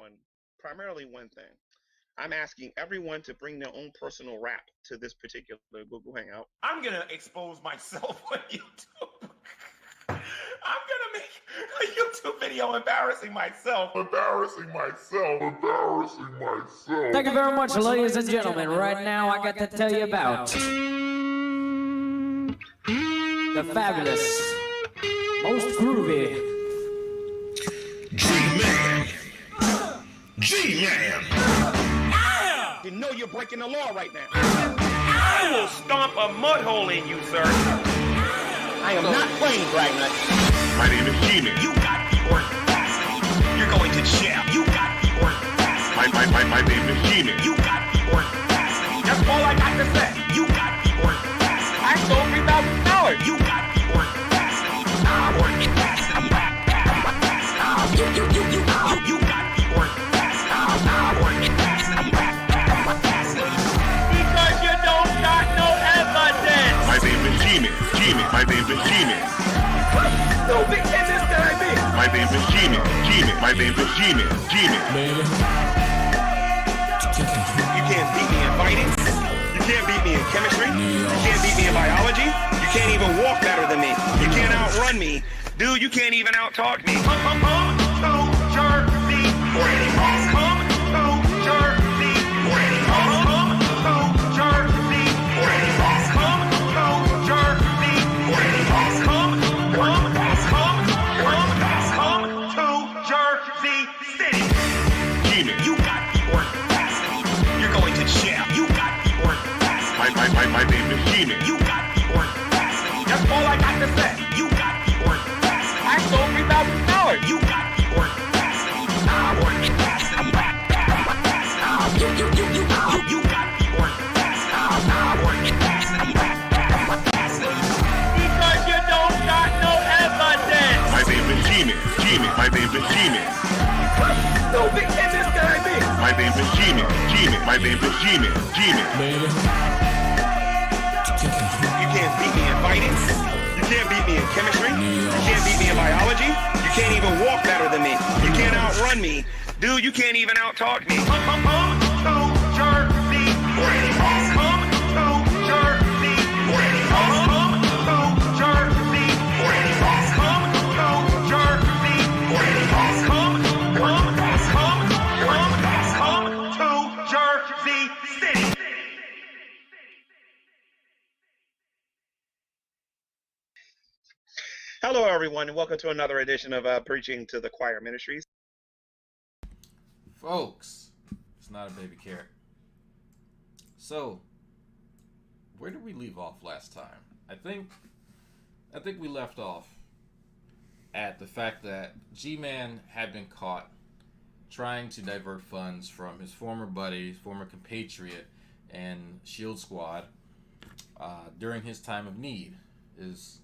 on primarily one thing. I'm asking everyone to bring their own personal rap to this particular Google Hangout. I'm gonna expose myself on YouTube. I'm gonna make a YouTube video embarrassing myself. Thank you very much, ladies and gentlemen. Right now, I got to tell you about the fabulous, most groovy Gman. Gman. You know you're breaking the law right now. I will stomp a mud hole in you, sir. I am not playing Dragnauct. My name is Gman. You got the audacity. You're going to jail. You got the audacity. My name is Gman. You got the audacity. That's all I got to say. You got the audacity. I stole $3,000. You got the audacity. You got the because you don't got no evidence. My name is Gman. My name is Gman. So big in this guy be. My name is Gman. My name is Gman. You can't beat me in fighting. You can't beat me in chemistry. You can't beat me in biology. You can't even walk better than me. You can't outrun me. Dude, you can't even out-talk me. Come to Jersey. Come to Jersey. Come to Jersey. Come to Jersey. Come to Jersey City. Gman. You got the audacity. You're going to jail. You got the audacity. My name is Gman. You got the audacity. That's all I got to say. You got the audacity. I stole $3,000. You got the audacity. You got the audacity. Because you don't got no evidence. My name is Gman. My name is Gman. So big in this guy be. My name is Gman. My name is Gman. You can't beat me in fighting. You can't beat me in chemistry. You can't beat me in biology. You can't even walk better than me. You can't outrun me. Dude, you can't even out-talk me. Come to Jersey. Come to Jersey. Come to Jersey. Come to Jersey. Come to Jersey City. Hello, everyone, and welcome to another edition of Preaching to the Choir Ministries. Folks, it's not a baby carrot. So, where did we leave off last time? I think we left off at the fact that Gman had been caught trying to divert funds from his former buddy, former compatriot, and Shield Squad during his time of need. His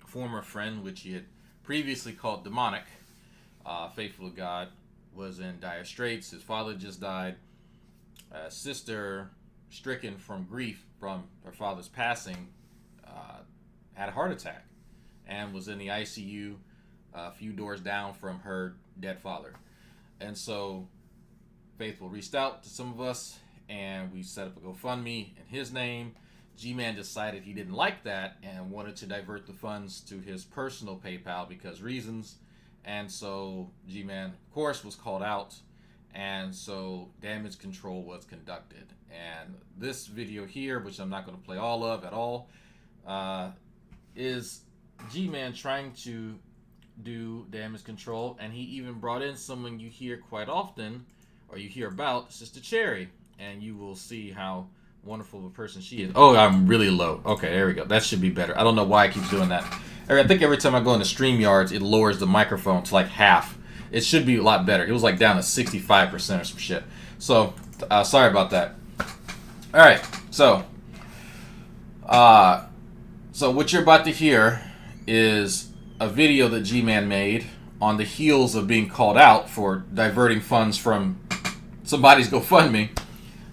former friend, which he had previously called demonic, faithful to God, was in dire straits. His father just died. Sister, stricken from grief from her father's passing, had a heart attack and was in the ICU a few doors down from her dead father. And so Faithful reached out to some of us and we set up a GoFundMe in his name. Gman decided he didn't like that and wanted to divert the funds to his personal PayPal because reasons. And so Gman, of course, was called out. And so damage control was conducted. And this video here, which I'm not going to play all of at all, is Gman trying to do damage control. And he even brought in someone you hear quite often, or you hear about, Sister Cherry. And you will see how wonderful of a person she is. Oh, I'm really low. Okay, there we go. That should be better. I don't know why it keeps doing that. I think every time I go into StreamYards, it lowers the microphone to like half. It should be a lot better. It was like down to 65% or some shit. So, sorry about that. All right, so what you're about to hear is a video that Gman made on the heels of being called out for diverting funds from somebody's GoFundMe.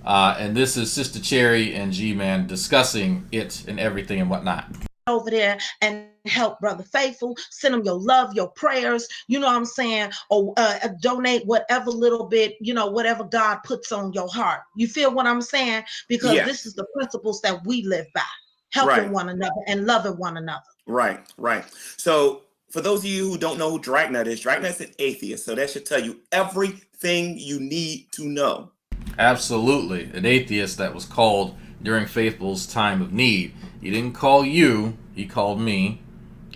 And this is Sister Cherry and Gman discussing it and everything and whatnot. over there and help Brother Faithful. Send him your love, your prayers, you know what I'm saying? Or donate whatever little bit, you know, whatever God puts on your heart. You feel what I'm saying? Because Yeah. this is the principles that we live by, helping one another and loving one another. Right, right. So for those of you who don't know who Dragnauct is an atheist. So that should tell you everything you need to know. Absolutely. An atheist that was called during Faithful's time of need. He didn't call you, he called me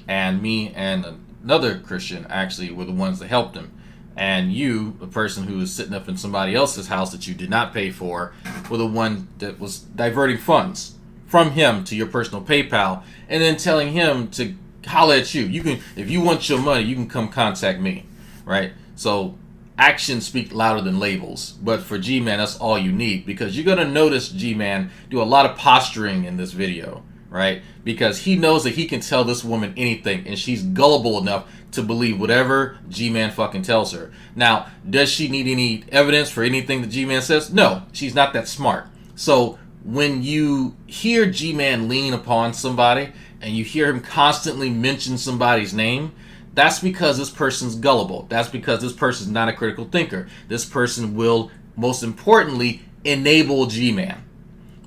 and another Christian actually were the ones that helped him. And you, the person who was sitting up in somebody else's house that you did not pay for, were the one that was diverting funds from him to your personal PayPal and then telling him to holler at you. You can, if you want your money, you can come contact me, right? So actions speak louder than labels. But for Gman, that's all you need, because you're going to notice Gman do a lot of posturing in this video, right? Because he knows that he can tell this woman anything, and she's gullible enough to believe whatever Gman fucking tells her. Now, does she need any evidence for anything that Gman says? No, she's not that smart. So when you hear Gman lean upon somebody and you hear him constantly mention somebody's name, that's because this person's gullible. That's because this person's not a critical thinker. This person will, most importantly, enable Gman.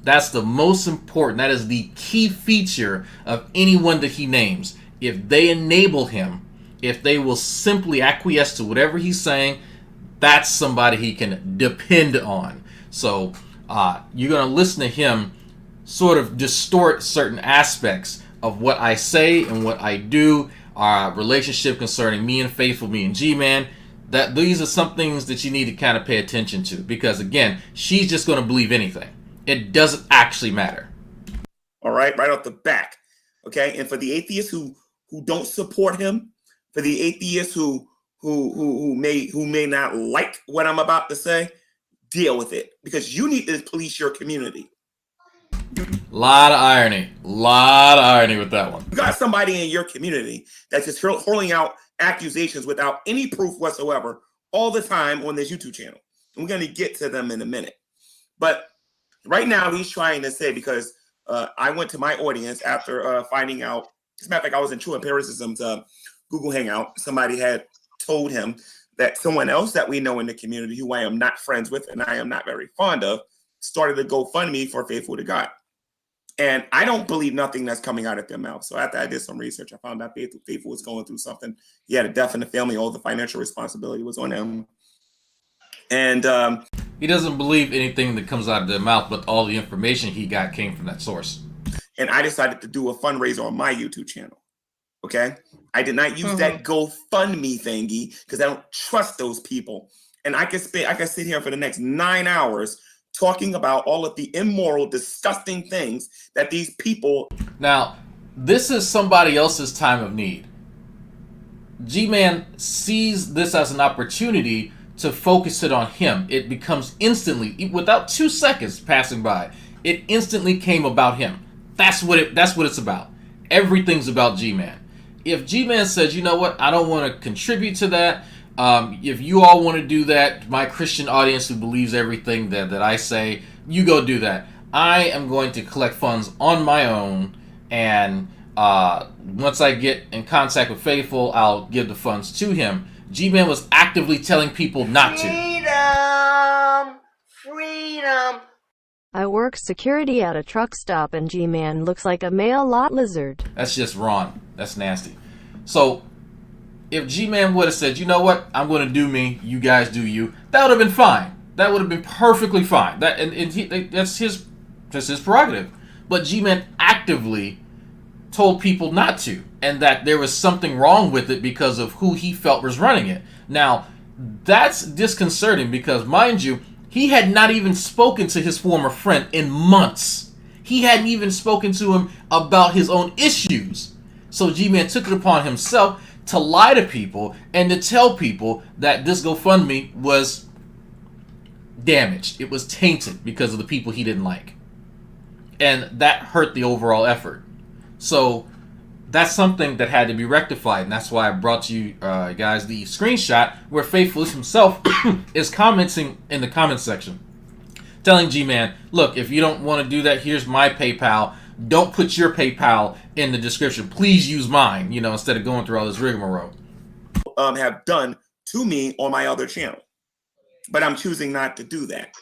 That's the most important. That is the key feature of anyone that he names. If they enable him, if they will simply acquiesce to whatever he's saying, that's somebody he can depend on. So you're going to listen to him sort of distort certain aspects of what I say and what I do, our relationship concerning me and Faithful, me and Gman. That these are some things that you need to kind of pay attention to, because again, she's just going to believe anything. It doesn't actually matter. All right, right off the back. Okay, and for the atheists who don't support him, for the atheists who may not like what I'm about to say, deal with it, because you need to police your community. Lot of irony with that one. You got somebody in your community that's just hurling out accusations without any proof whatsoever all the time on this YouTube channel. And we're going to get to them in a minute. But right now he's trying to say, because I went to my audience after finding out, as a matter of fact, I was in True Empiricism's Google Hangout. Somebody had told him that someone else that we know in the community, who I am not friends with and I am not very fond of, started to GoFundMe for Faithful to God. And I don't believe nothing that's coming out of their mouth. So after I did some research, I found out Faithful was going through something. He had a death in the family. All the financial responsibility was on him. And he doesn't believe anything that comes out of their mouth, but all the information he got came from that source. And I decided to do a fundraiser on my YouTube channel. Okay. I did not use that GoFundMe thingy because I don't trust those people. And I can sit here for the next 9 hours talking about all of the immoral, disgusting things that these people. Now, this is somebody else's time of need. Gman sees this as an opportunity to focus it on him. It becomes instantly, without 2 seconds passing by, it instantly came about him. That's what it's about. Everything's about Gman. If Gman says, you know what, I don't want to contribute to that. If you all want to do that, my Christian audience who believes everything that I say, you go do that. I am going to collect funds on my own, and once I get in contact with Faithful, I'll give the funds to him. Gman was actively telling people not to. Freedom. I work security at a truck stop, and Gman looks like a male lot lizard. That's just wrong. That's nasty. So if Gman would have said, you know what, I'm going to do me, you guys do you, that would have been fine. That would have been perfectly fine. That's his prerogative. But Gman actively told people not to, and that there was something wrong with it because of who he felt was running it. Now, that's disconcerting because, mind you, he had not even spoken to his former friend in months. He hadn't even spoken to him about his own issues. So Gman took it upon himself to lie to people and to tell people that this GoFundMe was damaged. It was tainted because of the people he didn't like. And that hurt the overall effort. So that's something that had to be rectified, and that's why I brought to you guys the screenshot where Faithful himself is commenting in the comment section, telling Gman, look, if you don't want to do that, here's my PayPal. don't put your PayPal in the description. Please use mine, instead of going through all this rigmarole. Have done to me on my other channel, but I'm choosing not to do that.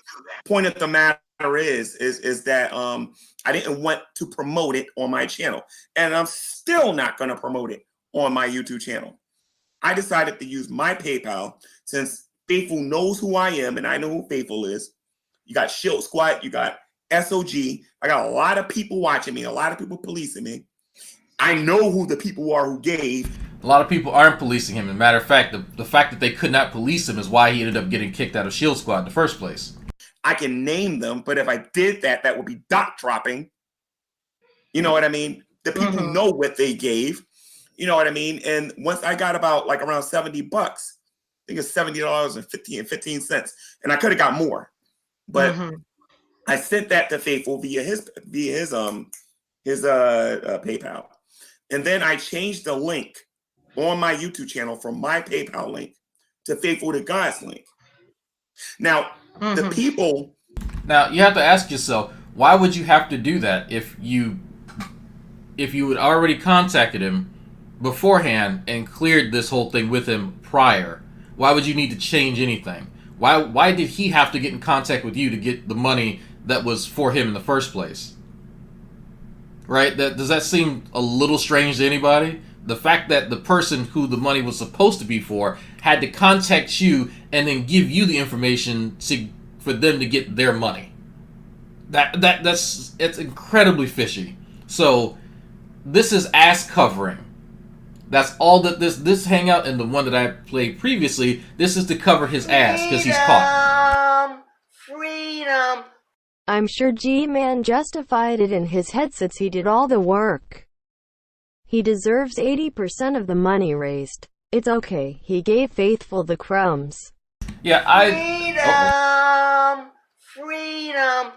Point of the matter is that I didn't want to promote it on my channel, and I'm still not going to promote it on my YouTube channel. I decided to use my PayPal since Faithful knows who I am, and I know who Faithful is. You got Shield Squad, you got SOG. I got a lot of people watching me, a lot of people policing me. I know who the people are who gave. A lot of people aren't policing him. As a matter of fact, the fact that they could not police him is why he ended up getting kicked out of Shield Squad in the first place. I can name them, but if I did that, that would be dot dropping. You know what I mean? The people know what they gave. You know what I mean? And once I got about like around $70, I think it's $70.15, and I could have got more, but I sent that to Faithful via his PayPal, and then I changed the link on my YouTube channel from my PayPal link to Faithful to God's link. Now, the people. Now you have to ask yourself, why would you have to do that if you had already contacted him beforehand and cleared this whole thing with him prior? Why would you need to change anything? Why did he have to get in contact with you to get the money that was for him in the first place? Right? Does that seem a little strange to anybody? The fact that the person who the money was supposed to be for had to contact you and then give you the information for them to get their money. It's incredibly fishy. So this is ass covering. That's all that this hangout and the one that I played previously, this is to cover his ass because he's caught. Freedom. I'm sure Gman justified it in his head since he did all the work. He deserves 80% of the money raised. It's okay, he gave Faithful the crumbs. Yeah, Freedom.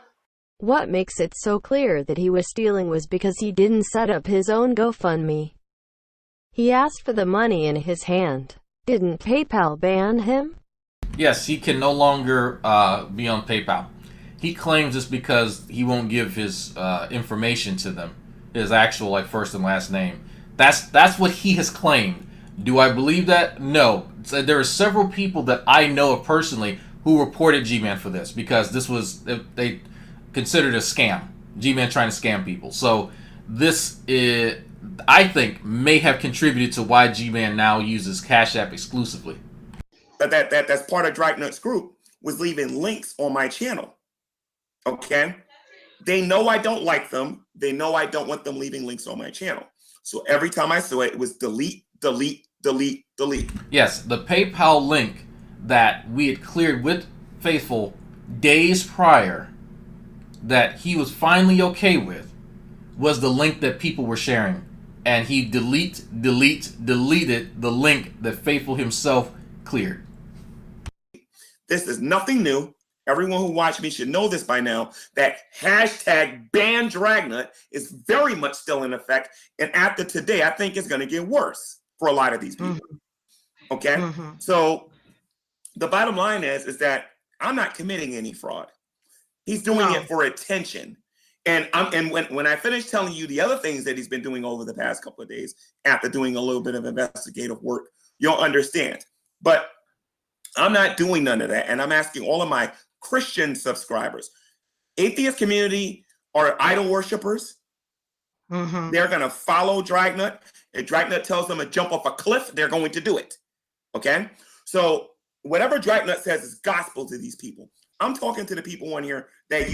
What makes it so clear that he was stealing was because he didn't set up his own GoFundMe. He asked for the money in his hand. Didn't PayPal ban him? Yes, he can no longer be on PayPal. He claims it's because he won't give his information to them, his actual first and last name. That's what he has claimed. Do I believe that? No. So there are several people that I know of personally who reported Gman for this because they considered a scam. Gman trying to scam people. So this is, I think, may have contributed to why Gman now uses Cash App exclusively. But that's part of Dragnauct's group was leaving links on my channel. Okay? They know I don't like them. They know I don't want them leaving links on my channel. So every time I saw it, it was delete, delete, delete, delete. Yes, the PayPal link that we had cleared with Faithful days prior that he was finally okay with was the link that people were sharing. And he deleted the link that Faithful himself cleared. This is nothing new. Everyone who watched me should know this by now, that hashtag ban Dragnauct is very much still in effect. And after today, I think it's going to get worse for a lot of these people. Okay? So the bottom line is that I'm not committing any fraud. He's doing it for attention. And when I finish telling you the other things that he's been doing over the past couple of days, after doing a little bit of investigative work, you'll understand. But I'm not doing none of that. And I'm asking all of my Christian subscribers, atheist community are idol worshipers. They're going to follow Dragnauct. If Dragnauct tells them to jump off a cliff, they're going to do it. Okay? So whatever Dragnauct says is gospel to these people. I'm talking to the people on here that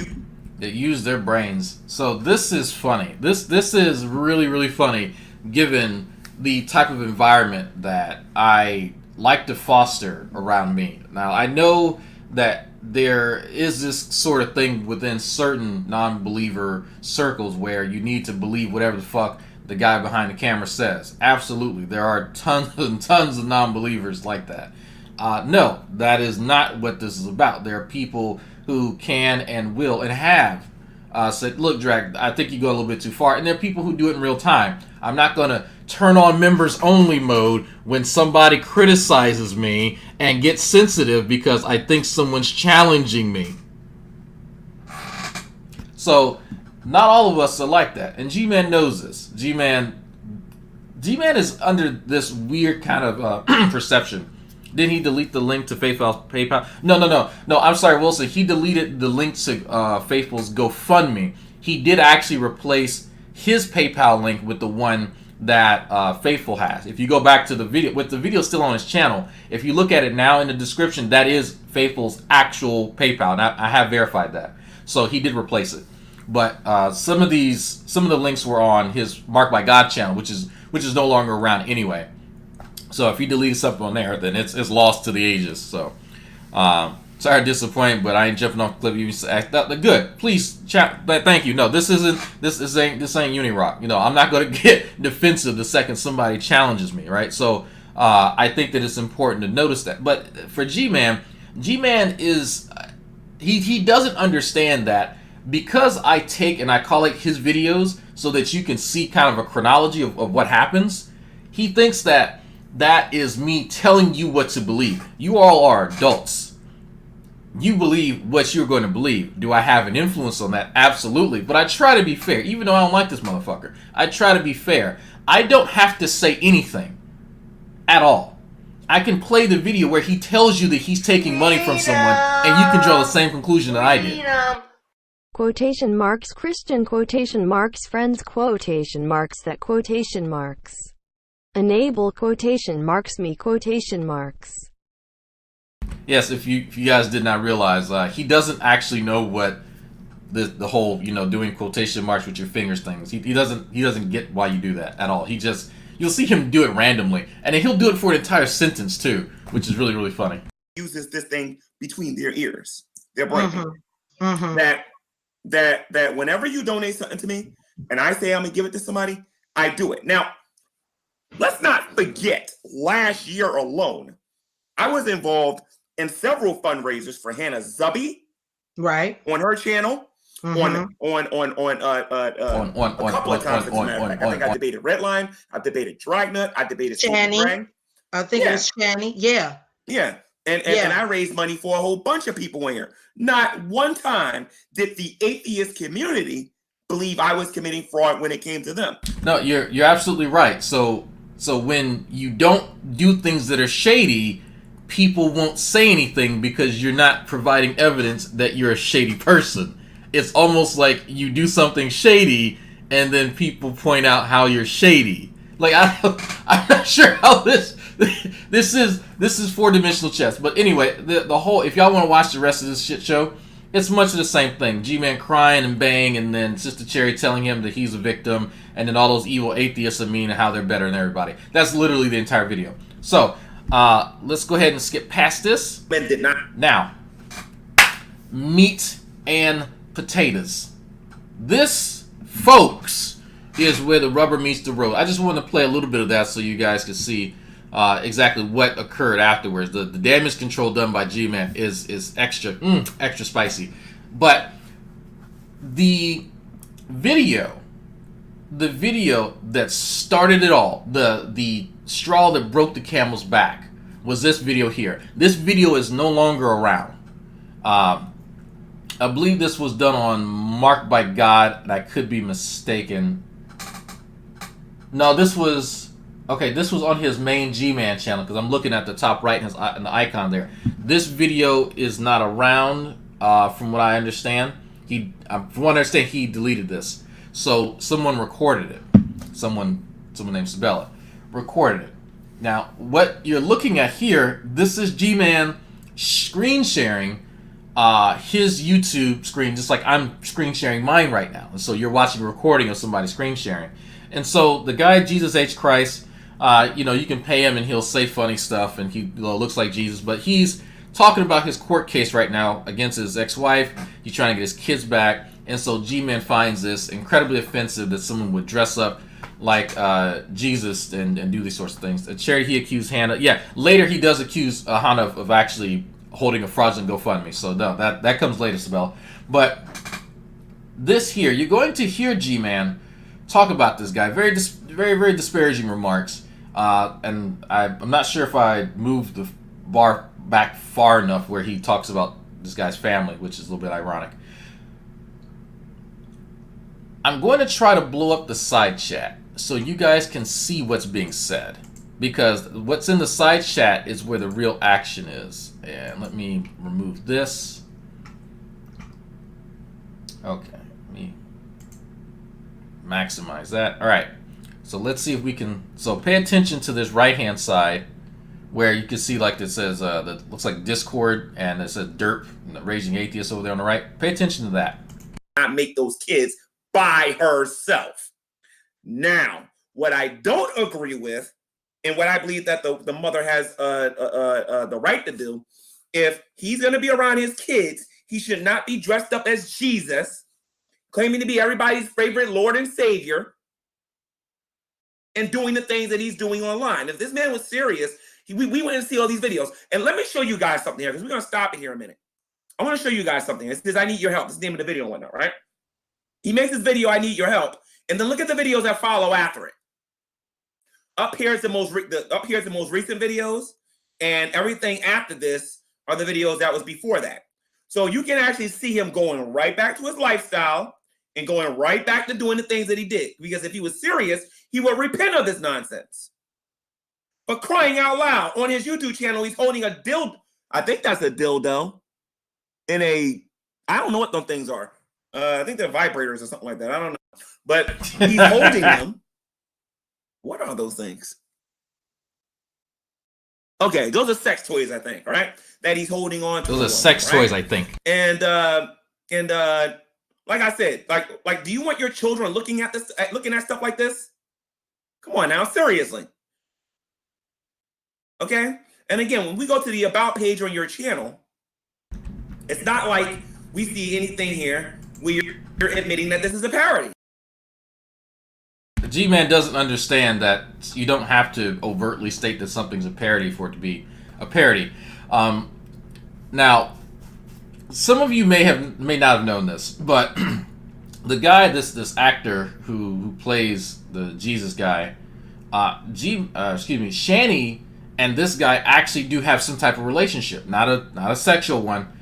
use their brains. So this is funny. This is really, really funny given the type of environment that I like to foster around me. Now, I know that there is this sort of thing within certain non-believer circles where you need to believe whatever the fuck the guy behind the camera says. Absolutely. There are tons and tons of non-believers like that. No, that is not what this is about. There are people who can and will and have said, look, Drag, I think you go a little bit too far. And there are people who do it in real time. I'm not going to turn on members only mode when somebody criticizes me and get sensitive because I think someone's challenging me. So not all of us are like that, and Gman knows this. Gman is under this weird kind of perception. Didn't he delete the link to Faithful's PayPal? No. I'm sorry, Wilson. He deleted the link to Faithful's GoFundMe. He did actually replace his PayPal link with the one that Faithful has. If you go back to the video, with the video still on his channel, if you look at it now in the description, that is Faithful's actual PayPal, and I have verified that. So he did replace it. But some of the links were on his Marked by God channel, which is no longer around anyway. So if he deleted something on there, then it's lost to the ages. So sorry to disappoint, but I ain't jumping off the cliff. You good? Please chat. But thank you. No, this ain't Unirock. You know, I'm not going to get defensive the second somebody challenges me, right? So I think that it's important to notice that. But for Gman is he doesn't understand that because I take and I collate his videos so that you can see kind of a chronology of what happens. He thinks that is me telling you what to believe. You all are adults. You believe what you're going to believe. Do I have an influence on that? Absolutely. But I try to be fair. Even though I don't like this motherfucker, I try to be fair. I don't have to say anything at all. I can play the video where he tells you that he's taking money from someone, and you can draw the same conclusion that I did. Quotation marks Christian quotation marks friends quotation marks that quotation marks. Enable quotation marks me quotation marks. Yes, if you guys did not realize, he doesn't actually know what the whole, doing quotation marks with your fingers things. He doesn't get why you do that at all. You'll see him do it randomly, and then he'll do it for an entire sentence too, which is really, really funny. Uses this thing between their ears, their brain. That whenever you donate something to me, and I say I'm gonna give it to somebody, I do it. Now, let's not forget, last year alone, I was involved in several fundraisers for Hannah Zubby, right, on her channel, on a couple of times. I think I debated Redline, I debated Dragnauct, I debated Shanny. I think it was Shanny. Yeah. And I raised money for a whole bunch of people in here. Not one time did the atheist community believe I was committing fraud when it came to them. No, you're absolutely right. So when you don't do things that are shady, people won't say anything because you're not providing evidence that you're a shady person. It's almost like you do something shady and then people point out how you're shady. Like I'm not sure how this is four-dimensional chess. But anyway, the whole, if y'all want to watch the rest of this shit show, it's much of the same thing. G-Man crying and bang, and then Sister Cherry telling him that he's a victim, and then all those evil atheists are mean and how they're better than everybody. That's literally the entire video. So let's go ahead and skip past this. Ben did not. Now, meat and potatoes. This, folks, is where the rubber meets the road. I just want to play a little bit of that so you guys can see exactly what occurred afterwards. The damage control done by G-Man is extra spicy. But the video that started it all, the straw that broke the camel's back, was this video here. This video is no longer around. I believe this was done on Marked by God, and I could be mistaken. No, this was on his main G-Man channel, because I'm looking at the top right and the icon there. This video is not around, from what I understand. From what I understand, he deleted this. So someone recorded it. Someone named Sabella recorded it. Now, what you're looking at here, this is G-Man screen sharing his YouTube screen, just like I'm screen sharing mine right now. And so you're watching a recording of somebody screen sharing. And so the guy, Jesus H. Christ, you can pay him and he'll say funny stuff and he looks like Jesus, but he's talking about his court case right now against his ex-wife. He's trying to get his kids back. And so G-Man finds this incredibly offensive that someone would dress up like Jesus and do these sorts of things. Charity, he accused Hannah. Yeah, later he does accuse Hannah of actually holding a fraudulent GoFundMe. So no, that comes later, Sabella. But this here, you're going to hear G-Man talk about this guy. Very, very disparaging remarks. And I'm not sure if I moved the bar back far enough where he talks about this guy's family, which is a little bit ironic. I'm going to try to blow up the side chat so you guys can see what's being said. Because what's in the side chat is where the real action is. And let me remove this. Okay, let me maximize that. All right, so let's see if we can. So pay attention to this right-hand side where you can see like it says that looks like Discord and it says derp, raging atheist over there on the right. Pay attention to that. Not make those kids by herself. Now, what I don't agree with, and what I believe that the mother has the right to do, if he's going to be around his kids, he should not be dressed up as Jesus, claiming to be everybody's favorite Lord and Savior, and doing the things that he's doing online. If this man was serious, we wouldn't see all these videos. And let me show you guys something here, because we're going to stop it here a minute. I want to show you guys something. It says, I need your help. This is the name of the video and whatnot, right? He makes this video, I need your help. And then look at the videos that follow after it. Up here is the most recent videos, and everything after this are the videos that was before that. So you can actually see him going right back to his lifestyle and going right back to doing the things that he did. Because if he was serious, he would repent of this nonsense. But crying out loud, on his YouTube channel, he's holding a dildo. I think that's a dildo. In a, I don't know what those things are. I think they're vibrators or something like that. I don't know. But he's holding them. What are those things? Okay, those are sex toys, I think, right? That he's holding on to. Those are sex toys, I think. And like I said, like, do you want your children looking at this, looking at stuff like this? Come on now, seriously. Okay? And again, when we go to the About page on your channel, it's not like we see anything here where you're admitting that this is a parody. The G-Man doesn't understand that you don't have to overtly state that something's a parody for it to be a parody. Now, some of you may not have known this, but the guy, this actor who plays the Jesus guy, Shani and this guy actually do have some type of relationship, not a sexual one.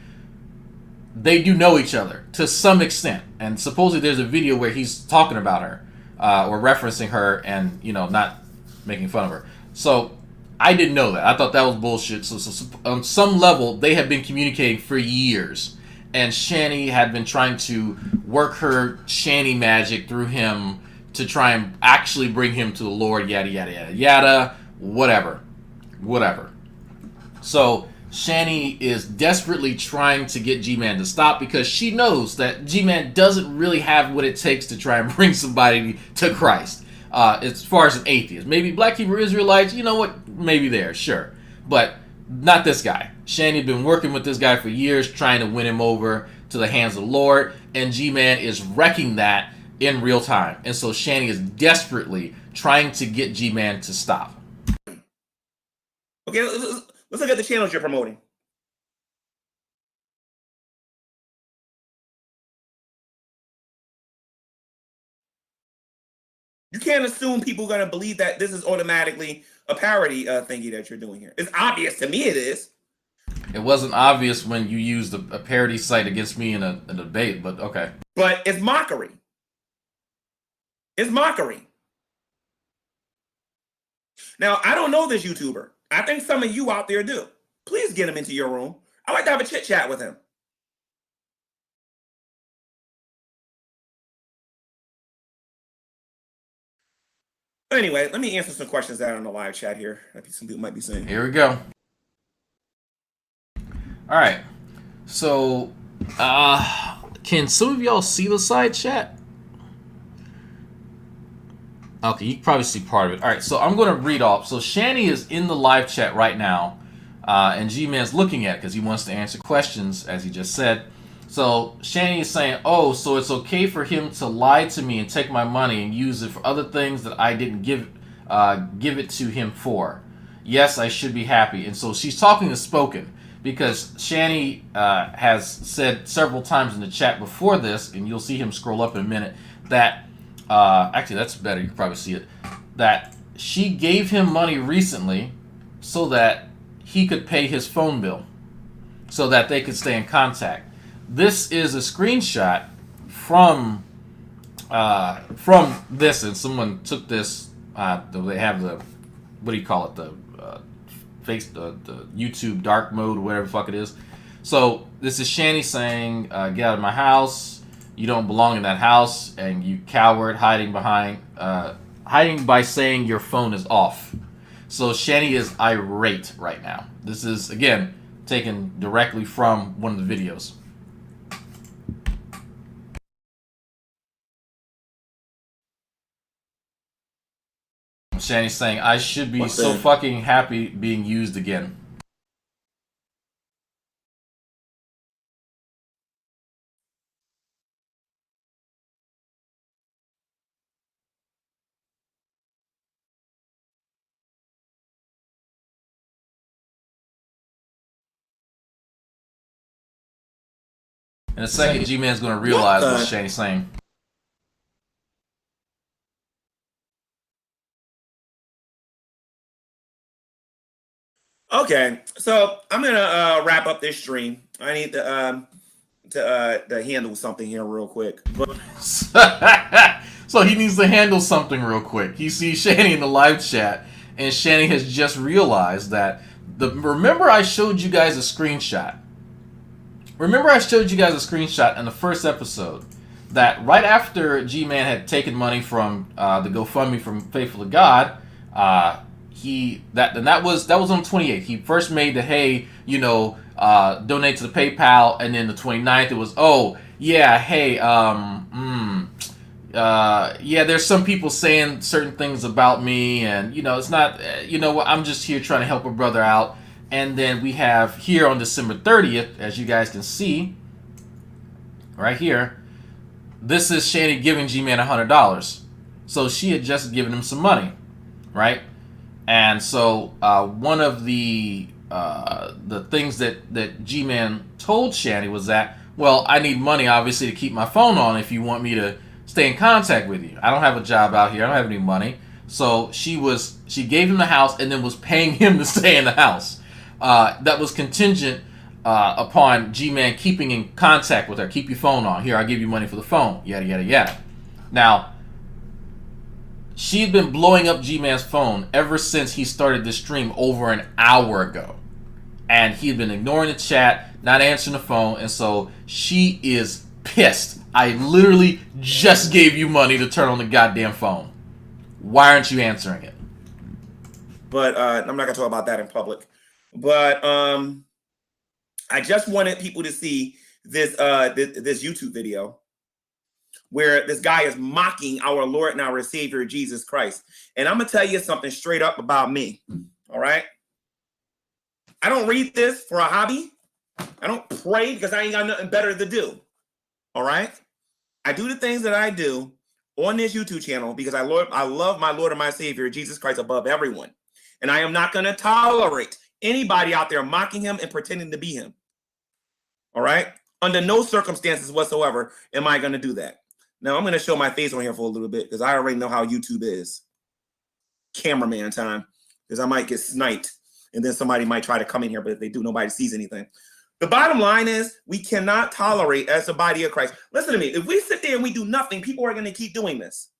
They do know each other to some extent, and supposedly there's a video where he's talking about her. Or referencing her and, not making fun of her. So, I didn't know that. I thought that was bullshit. So on some level, they have been communicating for years. And Shani had been trying to work her Shani magic through him to try and actually bring him to the Lord, yada, yada, yada, yada, whatever. So, Shani is desperately trying to get G-Man to stop because she knows that G-Man doesn't really have what it takes to try and bring somebody to Christ. As far as an atheist. Maybe Black Hebrew Israelites, you know what? Maybe there, sure. But not this guy. Shani's been working with this guy for years, trying to win him over to the hands of the Lord, and G-Man is wrecking that in real time. And so Shani is desperately trying to get G-Man to stop. Okay, let's look at the channels you're promoting. You can't assume people are going to believe that this is automatically a parody thingy that you're doing here. It's obvious to me it is. It wasn't obvious when you used a parody site against me in a debate, but okay. But it's mockery. It's mockery. Now, I don't know this YouTuber. I think some of you out there do. Please get him into your room. I'd like to have a chit chat with him. Anyway, let me answer some questions that are in the live chat here. I think some people might be saying. Here we go. All right. So, can some of y'all see the side chat? Okay, you can probably see part of it. All right, so I'm going to read off. So Shani is in the live chat right now, and G-Man's looking at it because he wants to answer questions, as he just said. So Shani is saying, oh, so it's okay for him to lie to me and take my money and use it for other things that I didn't give it to him for. Yes, I should be happy. And so she's talking to Spoken because Shani has said several times in the chat before this, and you'll see him scroll up in a minute, that, actually that's better, you can probably see it, that she gave him money recently so that he could pay his phone bill, so that they could stay in contact. This is a screenshot from from this, and someone took this. They have the, what do you call it? The the YouTube dark mode, whatever the fuck it is. So this is Shanny saying, "Get out of my house. You don't belong in that house, and you coward, hiding by saying your phone is off." So Shanny is irate right now. This is, again, taken directly from one of the videos. Shanny's saying, "I should be so fucking happy being used again." In a second, G-Man's going to realize what Shanny's saying. Okay, so I'm gonna wrap up this stream. I need to handle something here real quick. So he needs to handle something real quick. He sees Shanny in the live chat, and Shanny has just realized that remember I showed you guys a screenshot. Remember I showed you guys a screenshot in the first episode that right after G-Man had taken money from the GoFundMe from Faithful to God, that was on the 28th. He first made the donate to the PayPal, and then the 29th it was, oh yeah, hey, there's some people saying certain things about me, and it's not, I'm just here trying to help a brother out. And then we have here on December 30th, as you guys can see, right here, this is Shanny giving G-Man $100. So she had just given him some money, right? And so one of the things that G-Man told Shanny was that, well, I need money, obviously, to keep my phone on if you want me to stay in contact with you. I don't have a job out here. I don't have any money. So she gave him the house and then was paying him to stay in the house. That was contingent upon G-Man keeping in contact with her. Keep your phone on. Here, I'll give you money for the phone. Yada, yada, yada. Now, she'd been blowing up G-Man's phone ever since he started this stream over an hour ago. And he'd been ignoring the chat, not answering the phone, and so she is pissed. I literally just gave you money to turn on the goddamn phone. Why aren't you answering it? But I'm not going to talk about that in public. But I just wanted people to see this YouTube video where this guy is mocking our Lord and our Savior, Jesus Christ. And I'm going to tell you something straight up about me, all right? I don't read this for a hobby. I don't pray because I ain't got nothing better to do, all right? I do the things that I do on this YouTube channel because I love my Lord and my Savior, Jesus Christ, above everyone. And I am not going to tolerate anybody out there mocking him and pretending to be him. All right? Under no circumstances whatsoever am I going to do that. Now, I'm going to show my face on here for a little bit because I already know how YouTube is. Cameraman time. Because I might get sniped and then somebody might try to come in here, but if they do, nobody sees anything. The bottom line is we cannot tolerate as the body of Christ. Listen to me. If we sit there and we do nothing, people are going to keep doing this.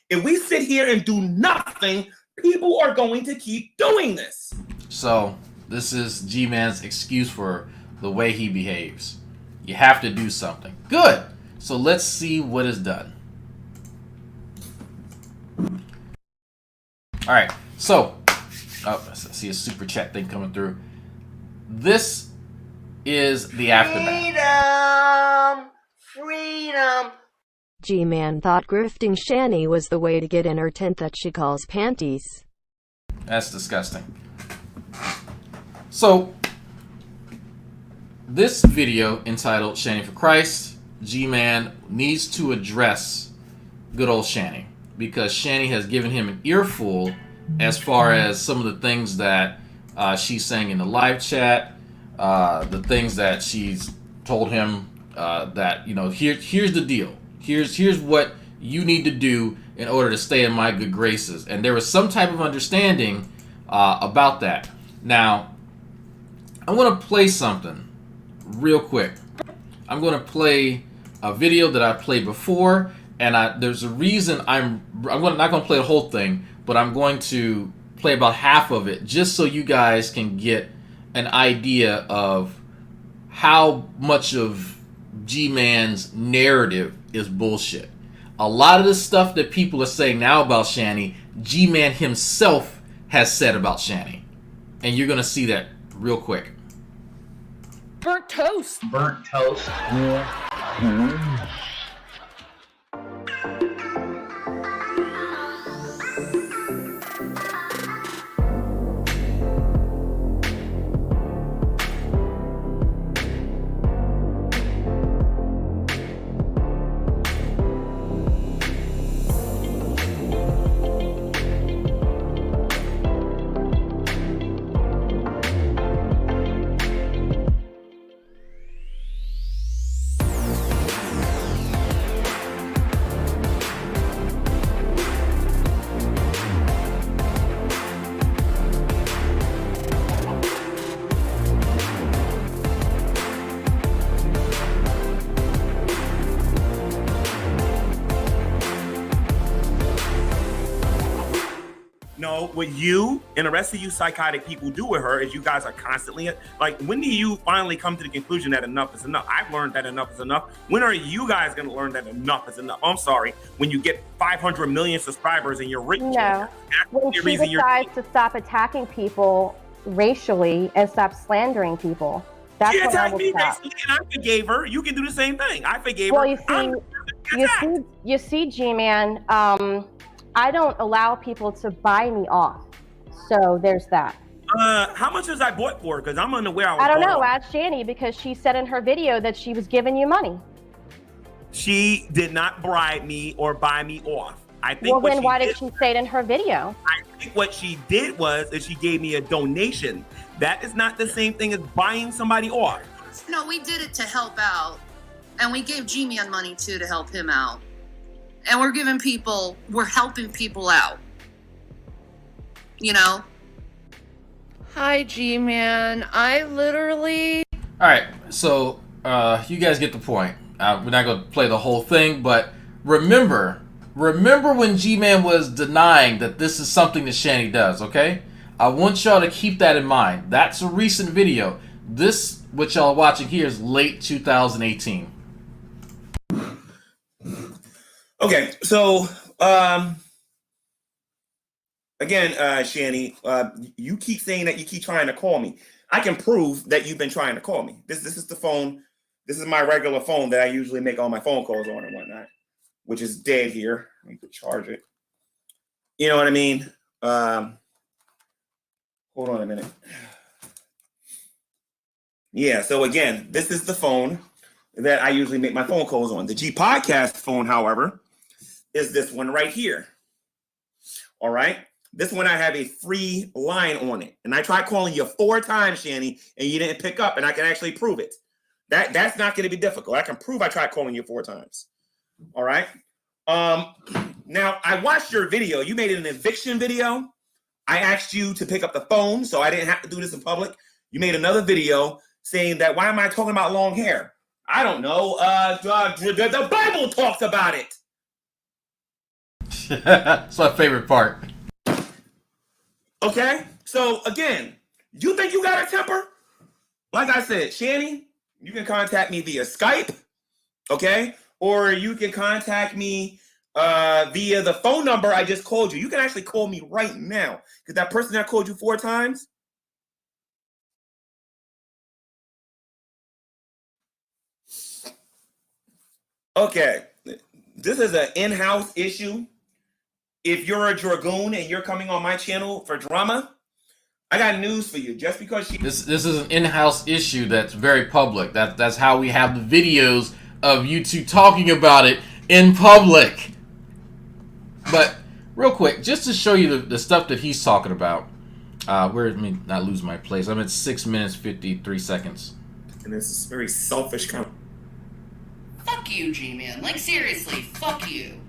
If we sit here and do nothing, people are going to keep doing this. So this is G-Man's excuse for the way he behaves. You have to do something. Good. So let's see what is done. All right. So, I see a super chat thing coming through. This is the aftermath. Freedom. G-Man thought grifting Shanny was the way to get in her tent that she calls panties. That's disgusting. So, this video entitled Shanny for Christ, G-Man needs to address good old Shanny because Shanny has given him an earful as far as some of the things that she's saying in the live chat, the things that she's told him that, here's the deal. Here's what you need to do in order to stay in my good graces. And there was some type of understanding about that. Now, I want to play something real quick. I'm going to play a video that I played before, And there's a reason I'm not going to play the whole thing, but I'm going to play about half of it just so you guys can get an idea of how much of Gman's narrative is bullshit. A lot of the stuff that people are saying now about Shani, Gman himself has said about Shani. And you're going to see that real quick. Burnt toast. Burnt toast. Yeah. No, what you and the rest of you psychotic people do with her is you guys are constantly like, when do you finally come to the conclusion that enough is enough? I've learned that enough is enough. When are you guys going to learn that enough is enough? I'm sorry. When you get 500 million subscribers and you're rich. No. When she decides to stop attacking people racially and stop slandering people, that's she when I attacked will me stop. racially and I forgave her. You can do the same thing. I forgave Well, her. you see, G-Man, I don't allow people to buy me off. So there's that. How much was I bought for? Because I'm unaware. I don't know. Ask Shani, because she said in her video that she was giving you money. She did not bribe me or buy me off. I think. Well, then why did she say it in her video? I think what she did was she gave me a donation. That is not the same thing as buying somebody off. No, we did it to help out. And we gave G-Man money too to help him out. And we're helping people out. You know? Hi, G-Man. I literally... All right, so you guys get the point. We're not going to play the whole thing, but remember when G-Man was denying that this is something that Shani does, okay? I want y'all to keep that in mind. That's a recent video. This, what y'all are watching here, is late 2018. Okay, so again, Shani, you keep saying that you keep trying to call me. I can prove that you've been trying to call me. This is the phone. This is my regular phone that I usually make all my phone calls on and whatnot, which is dead here. I need to charge it. You know what I mean? Hold on a minute. Yeah, so again, this is the phone that I usually make my phone calls on. The G Podcast phone, however, is this one right here. All right. This one, I have a free line on it. And I tried calling you 4 times, Shani, and you didn't pick up, and I can actually prove it. That's not going to be difficult. I can prove I tried calling you 4 times. All right. Now, I watched your video. You made an eviction video. I asked you to pick up the phone, so I didn't have to do this in public. You made another video saying that, why am I talking about long hair? I don't know. The Bible talks about it. That's my favorite part. Okay, so again, you think you got a temper? Like I said, Shani, you can contact me via Skype, okay? Or you can contact me via the phone number I just called you. You can actually call me right now, because that person that called you 4 times, okay, this is an in-house issue. If you're a Dragoon and you're coming on my channel for drama, I got news for you. Just because this is an in-house issue that's very public. That's how we have the videos of you two talking about it in public. But real quick, just to show you the stuff that he's talking about. Where let me not lose my place. I'm at 6 minutes 53 seconds. And this is very selfish kind of. Fuck you, G-Man. Like, seriously, fuck you.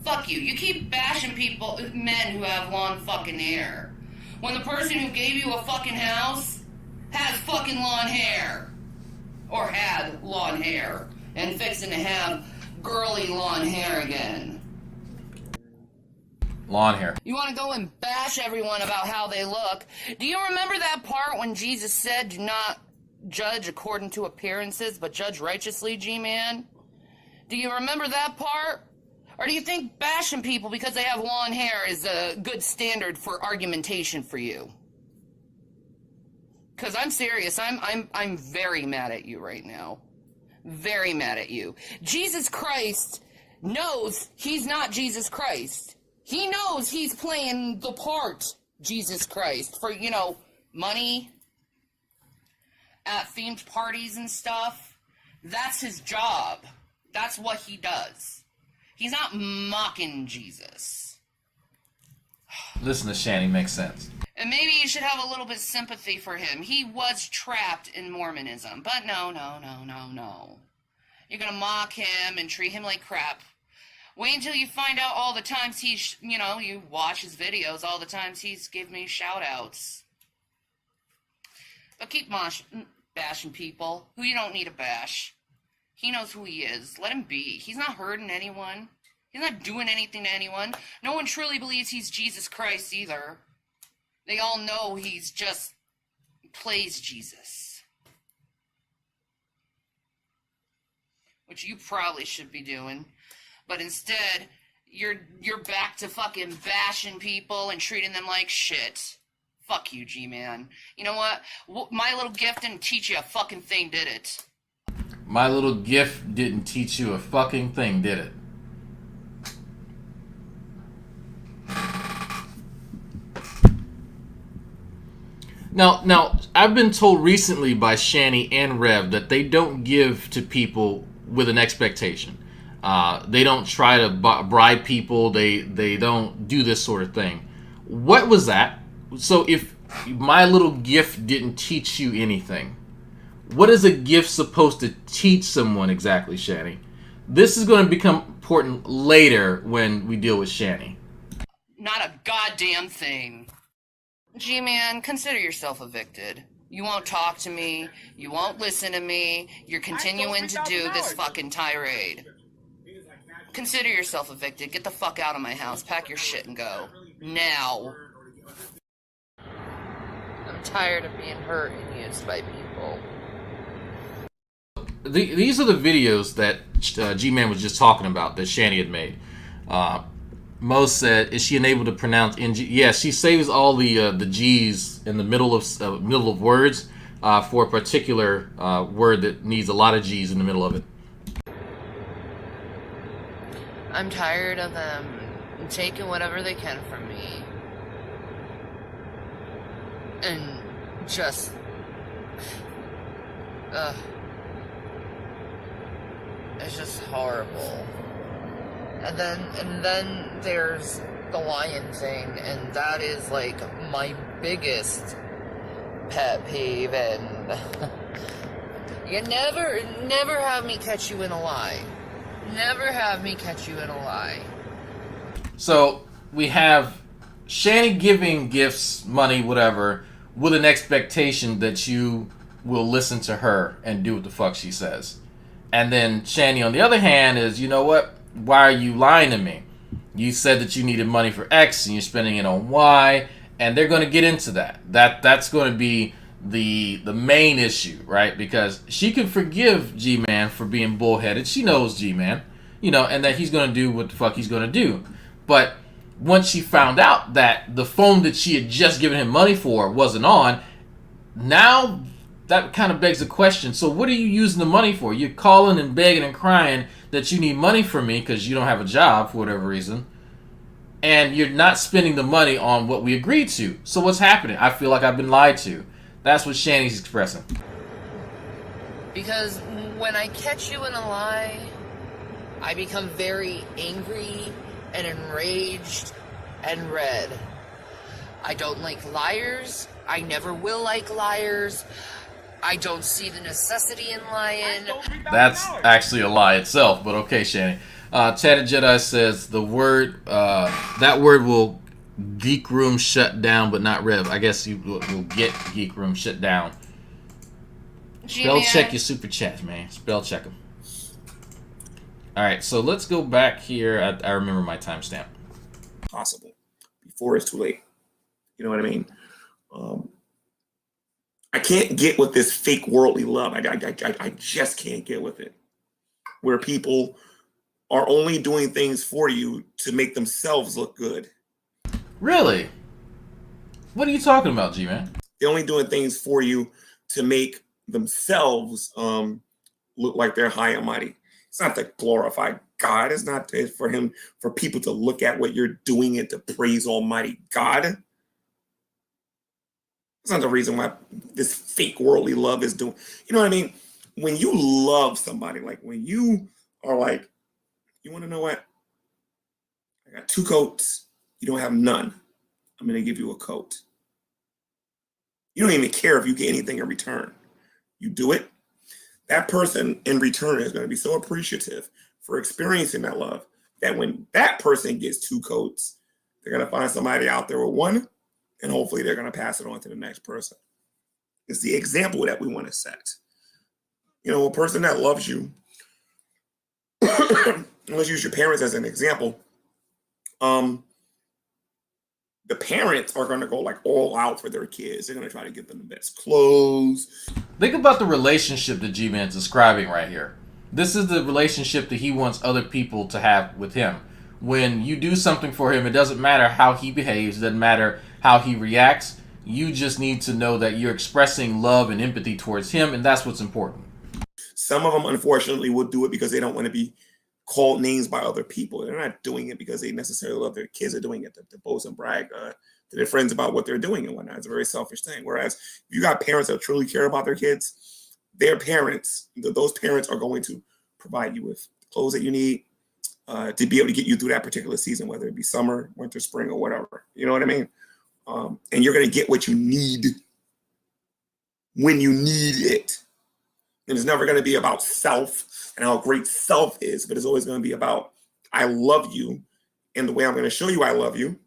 Fuck you. You keep bashing people, men who have long fucking hair. When the person who gave you a fucking house has fucking long hair. Or had long hair. And fixing to have girly lawn hair again. Lawn hair. You want to go and bash everyone about how they look. Do you remember that part when Jesus said, do not judge according to appearances, but judge righteously, G-Man? Do you remember that part? Or do you think bashing people because they have long hair is a good standard for argumentation for you? Because I'm serious. I'm very mad at you right now. Very mad at you. Jesus Christ knows he's not Jesus Christ. He knows he's playing the part, Jesus Christ, for, you know, money at themed parties and stuff. That's his job. That's what he does. He's not mocking Jesus. Listen to Shanny, makes sense. And maybe you should have a little bit of sympathy for him. He was trapped in Mormonism. But no. You're going to mock him and treat him like crap. Wait until you find out all the times he's, you know, you watch his videos, all the times he's given me shout-outs. But keep bashing people who you don't need to bash. He knows who he is. Let him be. He's not hurting anyone. He's not doing anything to anyone. No one truly believes he's Jesus Christ either. They all know he's just plays Jesus. Which you probably should be doing. But instead, you're back to fucking bashing people and treating them like shit. Fuck you, G-Man. You know what? My little gift didn't teach you a fucking thing, did it? My little gift didn't teach you a fucking thing, did it? Now, I've been told recently by Shanny and Rev that they don't give to people with an expectation. They don't try to bribe people. They don't do this sort of thing. What was that? So if my little gift didn't teach you anything, what is a gift supposed to teach someone exactly, Shanny? This is going to become important later when we deal with Shanny. Not a goddamn thing. G-Man, consider yourself evicted. You won't talk to me. You won't listen to me. You're continuing to do this fucking tirade. Consider yourself evicted. Get the fuck out of my house. Pack your shit and go. Now. I'm tired of being hurt and used by people. These are the videos that G-Man was just talking about that Shanny had made. Mo said, "Is she unable to pronounce NG?" Yes, she saves all the G's in the middle of words for a particular word that needs a lot of G's in the middle of it. I'm tired of them taking whatever they can from me. And just... it's just horrible. And then there's the lion thing, and that is like my biggest pet peeve, and you never have me catch you in a lie. Never have me catch you in a lie. So we have Shanny giving gifts, money, whatever, with an expectation that you will listen to her and do what the fuck she says. And then Shanny, on the other hand, is, you know what? Why are you lying to me? You said that you needed money for X and you're spending it on Y, and they're going to get into that. That's going to be the main issue, right? Because she can forgive G-Man for being bullheaded. She knows G-Man, you know, and that he's going to do what the fuck he's going to do. But once she found out that the phone that she had just given him money for wasn't on, now that kind of begs the question, so what are you using the money for? You're calling and begging and crying that you need money from me because you don't have a job for whatever reason, and you're not spending the money on what we agreed to. So what's happening? I feel like I've been lied to. That's what Shanny's expressing. Because when I catch you in a lie, I become very angry and enraged and red. I don't like liars. I never will like liars. I don't see the necessity in lying. That's actually a lie itself, but okay, Shanny. Tatted Jedi says the word, that word will Geek Room shut down, but not Rev. I guess you will get Geek Room shut down. Spell check your super chats, man. Spell check them. All right, so let's go back here. I remember my timestamp. Possible before it's too late. You know what I mean? I can't get with this fake worldly love. I just can't get with it. Where people are only doing things for you to make themselves look good. Really? What are you talking about, G-Man? They're only doing things for you to make themselves look like they're high and mighty. It's not to glorify God. It's not for people to look at what you're doing and to praise Almighty God. That's not the reason why this fake worldly love is doing. You know what I mean? When you love somebody, like when you are like, you want to know what? I got 2 coats. You don't have none. I'm going to give you a coat. You don't even care if you get anything in return. You do it. That person in return is going to be so appreciative for experiencing that love that when that person gets 2 coats, they're going to find somebody out there with 1, and hopefully they're going to pass it on to the next person. It's the example that we want to set. You know, a person that loves you, let's use your parents as an example. The parents are going to go like all out for their kids. They're going to try to get them the best clothes. Think about the relationship that G-Man's describing right here. This is the relationship that he wants other people to have with him. When you do something for him, it doesn't matter how he behaves. It doesn't matter how he reacts. You just need to know that you're expressing love and empathy towards him, and that's what's important. Some of them, unfortunately, will do it because they don't want to be called names by other people. They're not doing it because they necessarily love their kids. They're doing it to boast and brag to their friends about what they're doing and whatnot. It's a very selfish thing. Whereas if you got parents that truly care about their kids, their parents, those parents are going to provide you with clothes that you need to be able to get you through that particular season, whether it be summer, winter, spring, or whatever. You know what I mean? And you're going to get what you need when you need it. And it's never going to be about self and how great self is, but it's always going to be about, I love you. And the way I'm going to show you I love you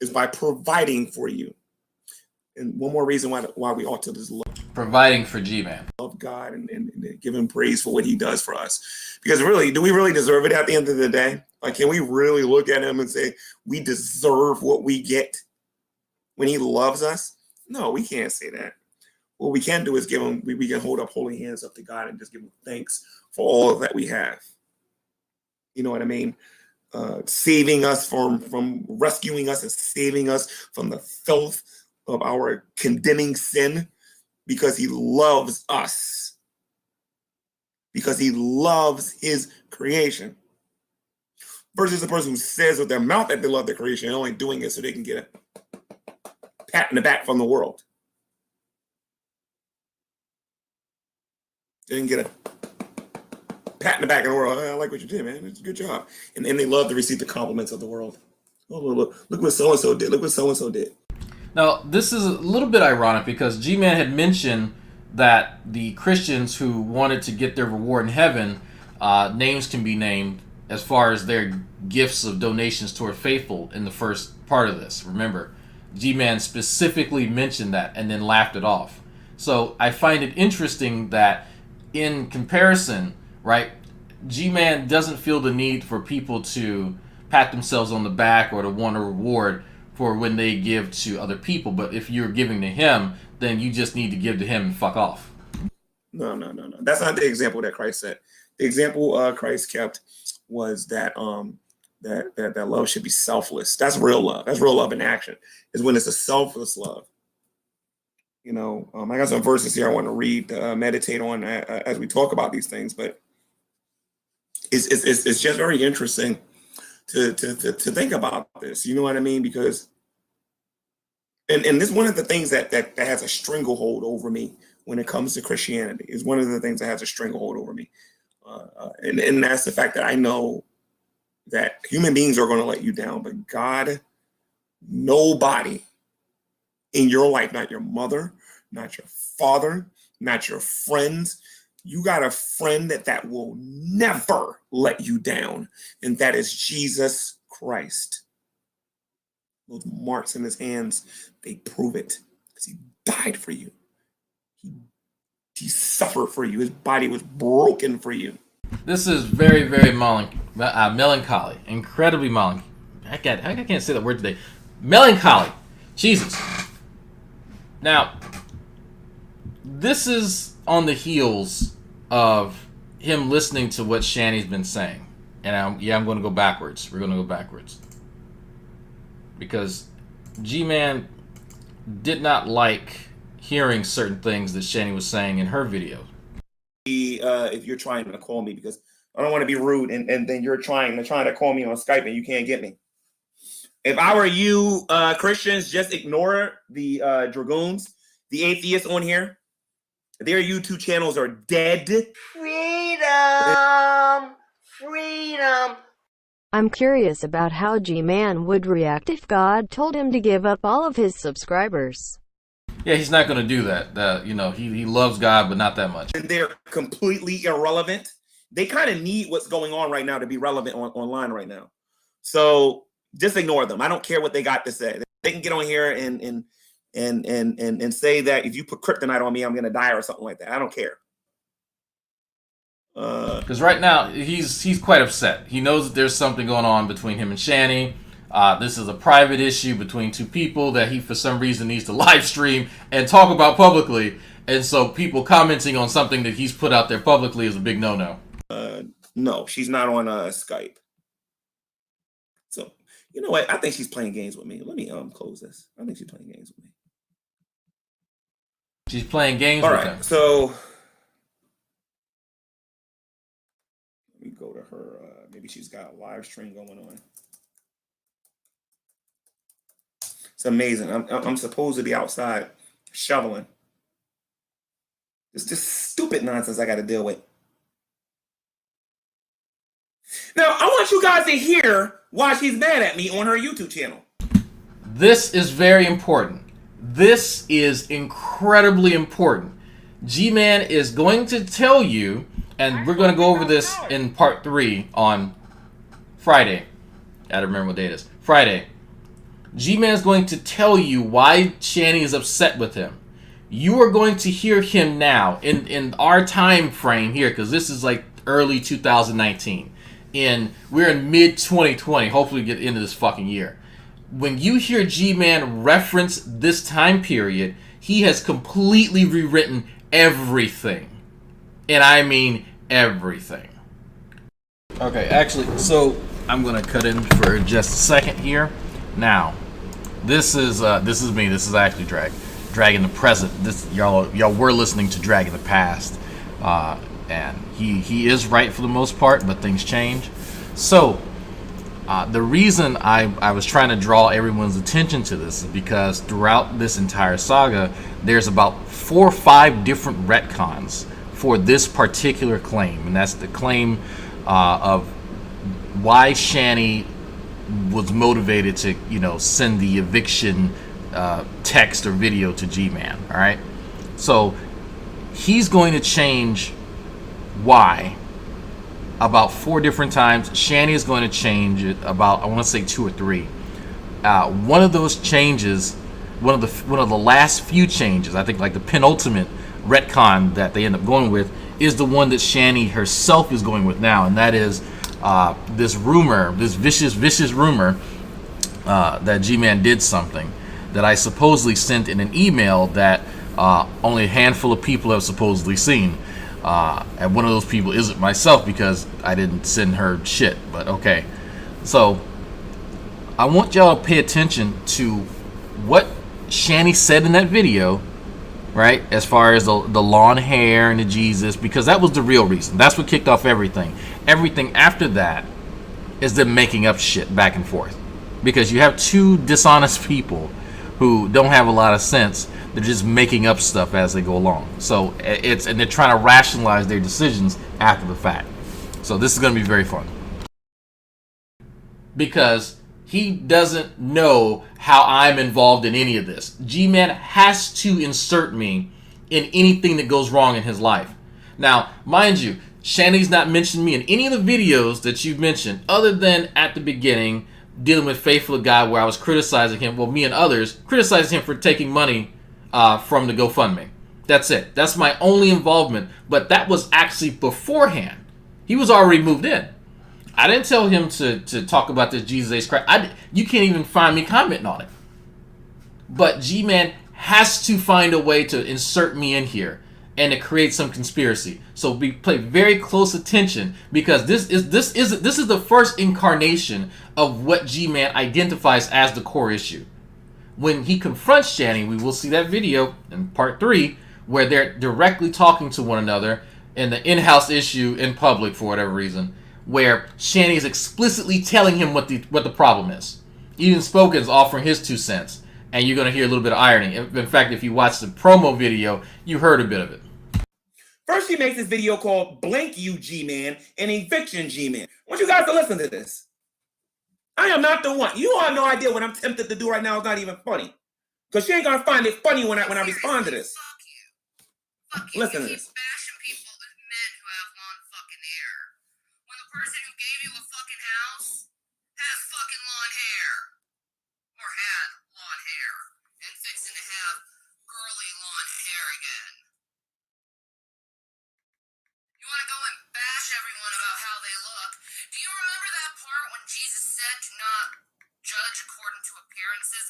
is by providing for you. And one more reason why we ought to just love. Providing for G-Man. Love God and give him praise for what he does for us. Because really, do we really deserve it at the end of the day? Like, can we really look at him and say, we deserve what we get when he loves us? No, we can't say that. What we can do is give him, we can hold up holy hands up to God and just give him thanks for all that we have. You know what I mean? Saving us from rescuing us and saving us from the filth of our condemning sin because he loves us. Because he loves his creation. Versus the person who says with their mouth that they love their creation and only doing it so they can get a pat in the back from the world. They didn't get a pat in the back of the world. I like what you did, man. It's a good job. And then they love to receive the compliments of the world. Oh, look what so-and-so did. Look what so-and-so did. Now, this is a little bit ironic because G-Man had mentioned that the Christians who wanted to get their reward in heaven, names can be named as far as their gifts of donations toward faithful in the first part of this. Remember, G-Man specifically mentioned that and then laughed it off. So I find it interesting that in comparison, right, G-Man doesn't feel the need for people to pat themselves on the back or to want a reward for when they give to other people. But if you're giving to him, then you just need to give to him and fuck off. No. That's not the example that Christ set. The example Christ kept was that that love should be selfless. That's real love. That's real love in action. Is when it's a selfless love. You know, I got some verses here I want to read, meditate on as we talk about these things. But it's just very interesting to think about this. You know what I mean? Because and this is one of the things that has a stranglehold over me when it comes to Christianity. Is one of the things that has a stranglehold over me, and that's the fact that I know that human beings are going to let you down, but God, nobody in your life, not your mother, not your father, not your friends. You got a friend that will never let you down, and that is Jesus Christ. Those marks in his hands, they prove it because he died for you. He suffered for you. His body was broken for you. This is very, very melancholy. Incredibly melancholy. I can't say that word today. Melancholy. Jesus. Now, this is on the heels of him listening to what Shanny's been saying. And I'm going to go backwards. We're going to go backwards. Because Gman did not like hearing certain things that Shanny was saying in her video. If you're trying to call me, because I don't want to be rude, and then you're trying to call me on Skype and you can't get me. If I were you, Christians, just ignore the Dragoons, the atheists on here. Their YouTube channels are dead. Freedom! Freedom! I'm curious about how Gman would react if God told him to give up all of his subscribers. Yeah, he's not going to do that. He loves God, but not that much. And they're completely irrelevant. They kind of need what's going on right now to be relevant online right now. So just ignore them. I don't care what they got to say. They can get on here and say that if you put kryptonite on me, I'm going to die or something like that. I don't care. Because right now he's quite upset. He knows that there's something going on between him and Shanny. This is a private issue between two people that he for some reason needs to live stream and talk about publicly. And so people commenting on something that he's put out there publicly is a big no-no. No, she's not on Skype. So you know what? I think she's playing games with me. Let me close this. I think she's playing games with me. She's playing games with him. All right, so let me go to her. Maybe she's got a live stream going on. It's amazing. I'm supposed to be outside shoveling. It's just stupid nonsense I got to deal with. Now, I want you guys to hear why she's mad at me on her YouTube channel. This is very important. This is incredibly important. Gman is going to tell you, and we're going to go over this in part 3 on Friday. I don't remember what day it is. Friday. Gman is going to tell you why Shanny is upset with him. You are going to hear him now in our time frame here, because this is like early 2019. We're in mid 2020. Hopefully, we get into this fucking year. When you hear Gman reference this time period, he has completely rewritten everything, and I mean everything. Okay, actually, so I'm gonna cut in for just a second here. Now, this is me. This is actually Drag in the present. This y'all were listening to Drag in the past, and he is right for the most part, but things change. So the reason I was trying to draw everyone's attention to this is because throughout this entire saga, there's about 4 or 5 different retcons for this particular claim, and that's the claim of why Shanny was motivated to, send the eviction text or video to Gman. All right, so he's going to change why about 4 different times. Shanny is going to change it about, I want to say 2 or 3. One of those changes, one of the last few changes, I think like the penultimate retcon that they end up going with, is the one that Shanny herself is going with now, and that is this rumor, this vicious rumor that Gman did something that I supposedly sent in an email that only a handful of people have supposedly seen. And one of those people isn't myself because I didn't send her shit, but okay. So I want y'all to pay attention to what Shanny said in that video, right? As far as the lawn hair and the Jesus, because that was the real reason. That's what kicked off everything. Everything after that is them making up shit back and forth. Because you have 2 dishonest people who don't have a lot of sense. They're just making up stuff as they go along. So and they're trying to rationalize their decisions after the fact. So this is going to be very fun. Because he doesn't know how I'm involved in any of this. Gman has to insert me in anything that goes wrong in his life. Now, mind you, Shanny's not mentioned me in any of the videos that you've mentioned, other than at the beginning, dealing with Faithful Guy, where I was criticizing him, well, me and others, criticizing him for taking money from the GoFundMe. That's it. That's my only involvement. But that was actually beforehand. He was already moved in. I didn't tell him to talk about this Jesus H Christ. You can't even find me commenting on it. But G-Man has to find a way to insert me in here and to create some conspiracy. So we pay very close attention, because this is the first incarnation of what G-Man identifies as the core issue. When he confronts Shanny, we will see that video in part 3 where they're directly talking to one another in the in-house issue in public for whatever reason, where Shanny is explicitly telling him what the problem is. Even Spoken's offering his 2 cents, and you're going to hear a little bit of irony. In fact, if you watch the promo video, you heard a bit of it. First, he makes this video called Blank You G-Man and Eviction G-Man. I want you guys to listen to this. I am not the one. You have no idea what I'm tempted to do right now is not even funny. Because she ain't going to find it funny when I respond to this. Listen to this.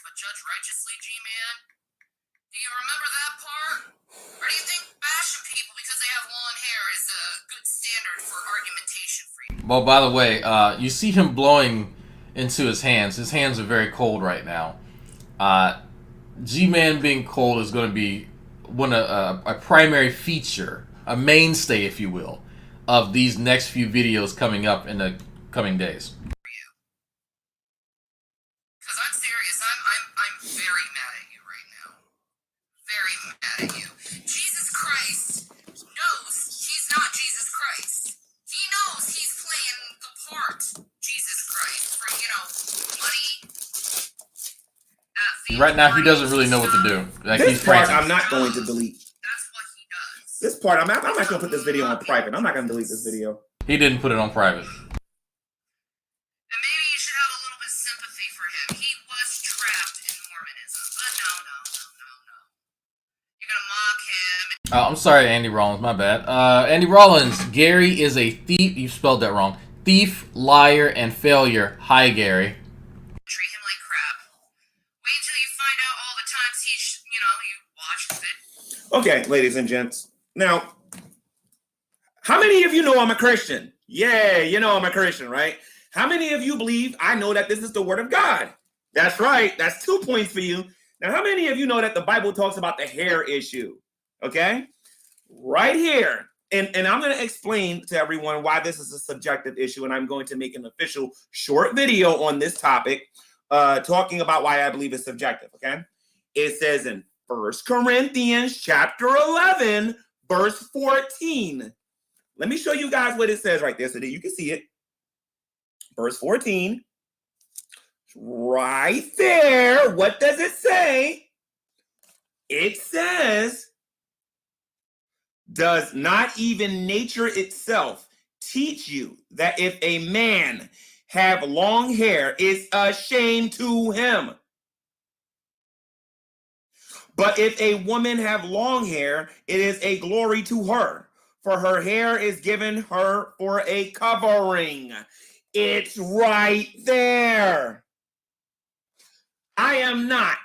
But judge righteously, G-Man? Do you remember that part? Or do you think bashing people because they have long hair is a good standard for argumentation for you? Well, by the way, you see him blowing into his hands. His hands are very cold right now. G-Man being cold is going to be a primary feature, a mainstay, if you will, of these next few videos coming up in the coming days. Right now, he doesn't really know what to do. Like, this part, I'm not going to delete. This part, I'm not going to put this video on private. I'm not going to delete this video. He didn't put it on private. And maybe you should have a little bit of sympathy for him. He was trapped in Mormonism. But no. You're going to mock him. Oh, I'm sorry, Andy Rollins. My bad. Andy Rollins, Gary is a thief. You spelled that wrong. Thief, liar, and failure. Hi, Gary. Okay, ladies and gents. Now, how many of you know I'm a Christian? Yeah, you know I'm a Christian, right? How many of you believe I know that this is the word of God? That's right. That's 2 points for you. Now, how many of you know that the Bible talks about the hair issue? Okay? Right here. And I'm going to explain to everyone why this is a subjective issue, and I'm going to make an official short video on this topic talking about why I believe it's subjective, okay? It says in 1 Corinthians chapter 11, verse 14. Let me show you guys what it says right there so that you can see it. Verse 14. Right there. What does it say? It says, does not even nature itself teach you that if a man have long hair, it's a shame to him? But if a woman have long hair, it is a glory to her, for her hair is given her for a covering. It's right there. I am not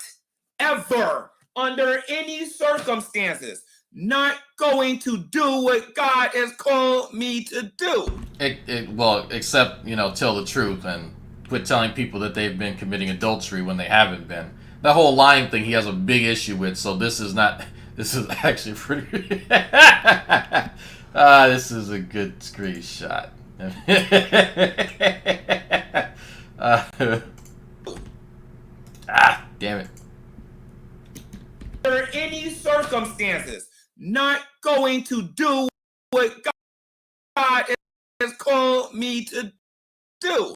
ever, under any circumstances, not going to do what God has called me to do. Well, except, tell the truth and quit telling people that they've been committing adultery when they haven't been. That whole lying thing he has a big issue with, so this is actually pretty this is a good screenshot. Damn it. Under any circumstances, not going to do what God has called me to do.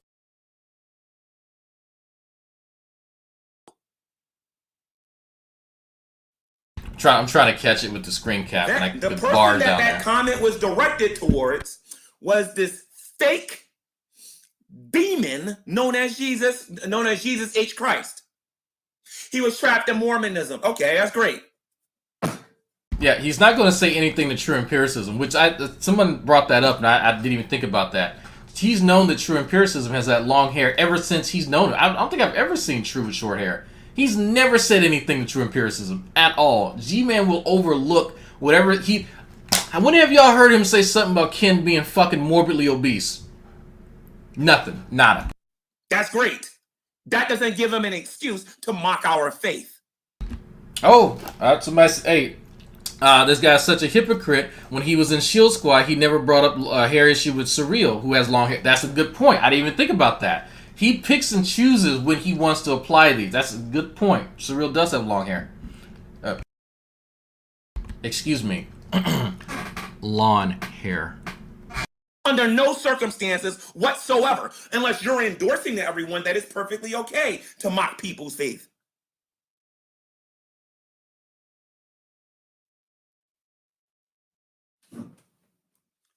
I'm trying to catch it with the screen cap. The person that comment was directed towards was this fake demon known as Jesus H. Christ. He was trapped in Mormonism. Okay, that's great. Yeah, he's not going to say anything to True Empiricism, which someone brought that up, and I didn't even think about that. He's known that True Empiricism has that long hair ever since he's known it. I don't think I've ever seen True with short hair. He's never said anything to True Empiricism at all. G-Man will overlook whatever he... When have y'all heard him say something about Ken being fucking morbidly obese? Nothing. Nada. That's great. That doesn't give him an excuse to mock our faith. Oh, somebody said, hey, this guy's such a hypocrite. When he was in Shield Squad, he never brought up a hair issue with Surreal, who has long hair. That's a good point. I didn't even think about that. He picks and chooses when he wants to apply these. That's a good point. Surreal does have long hair. Excuse me. Lawn hair. Under no circumstances whatsoever, unless you're endorsing to everyone that it's perfectly okay to mock people's faith.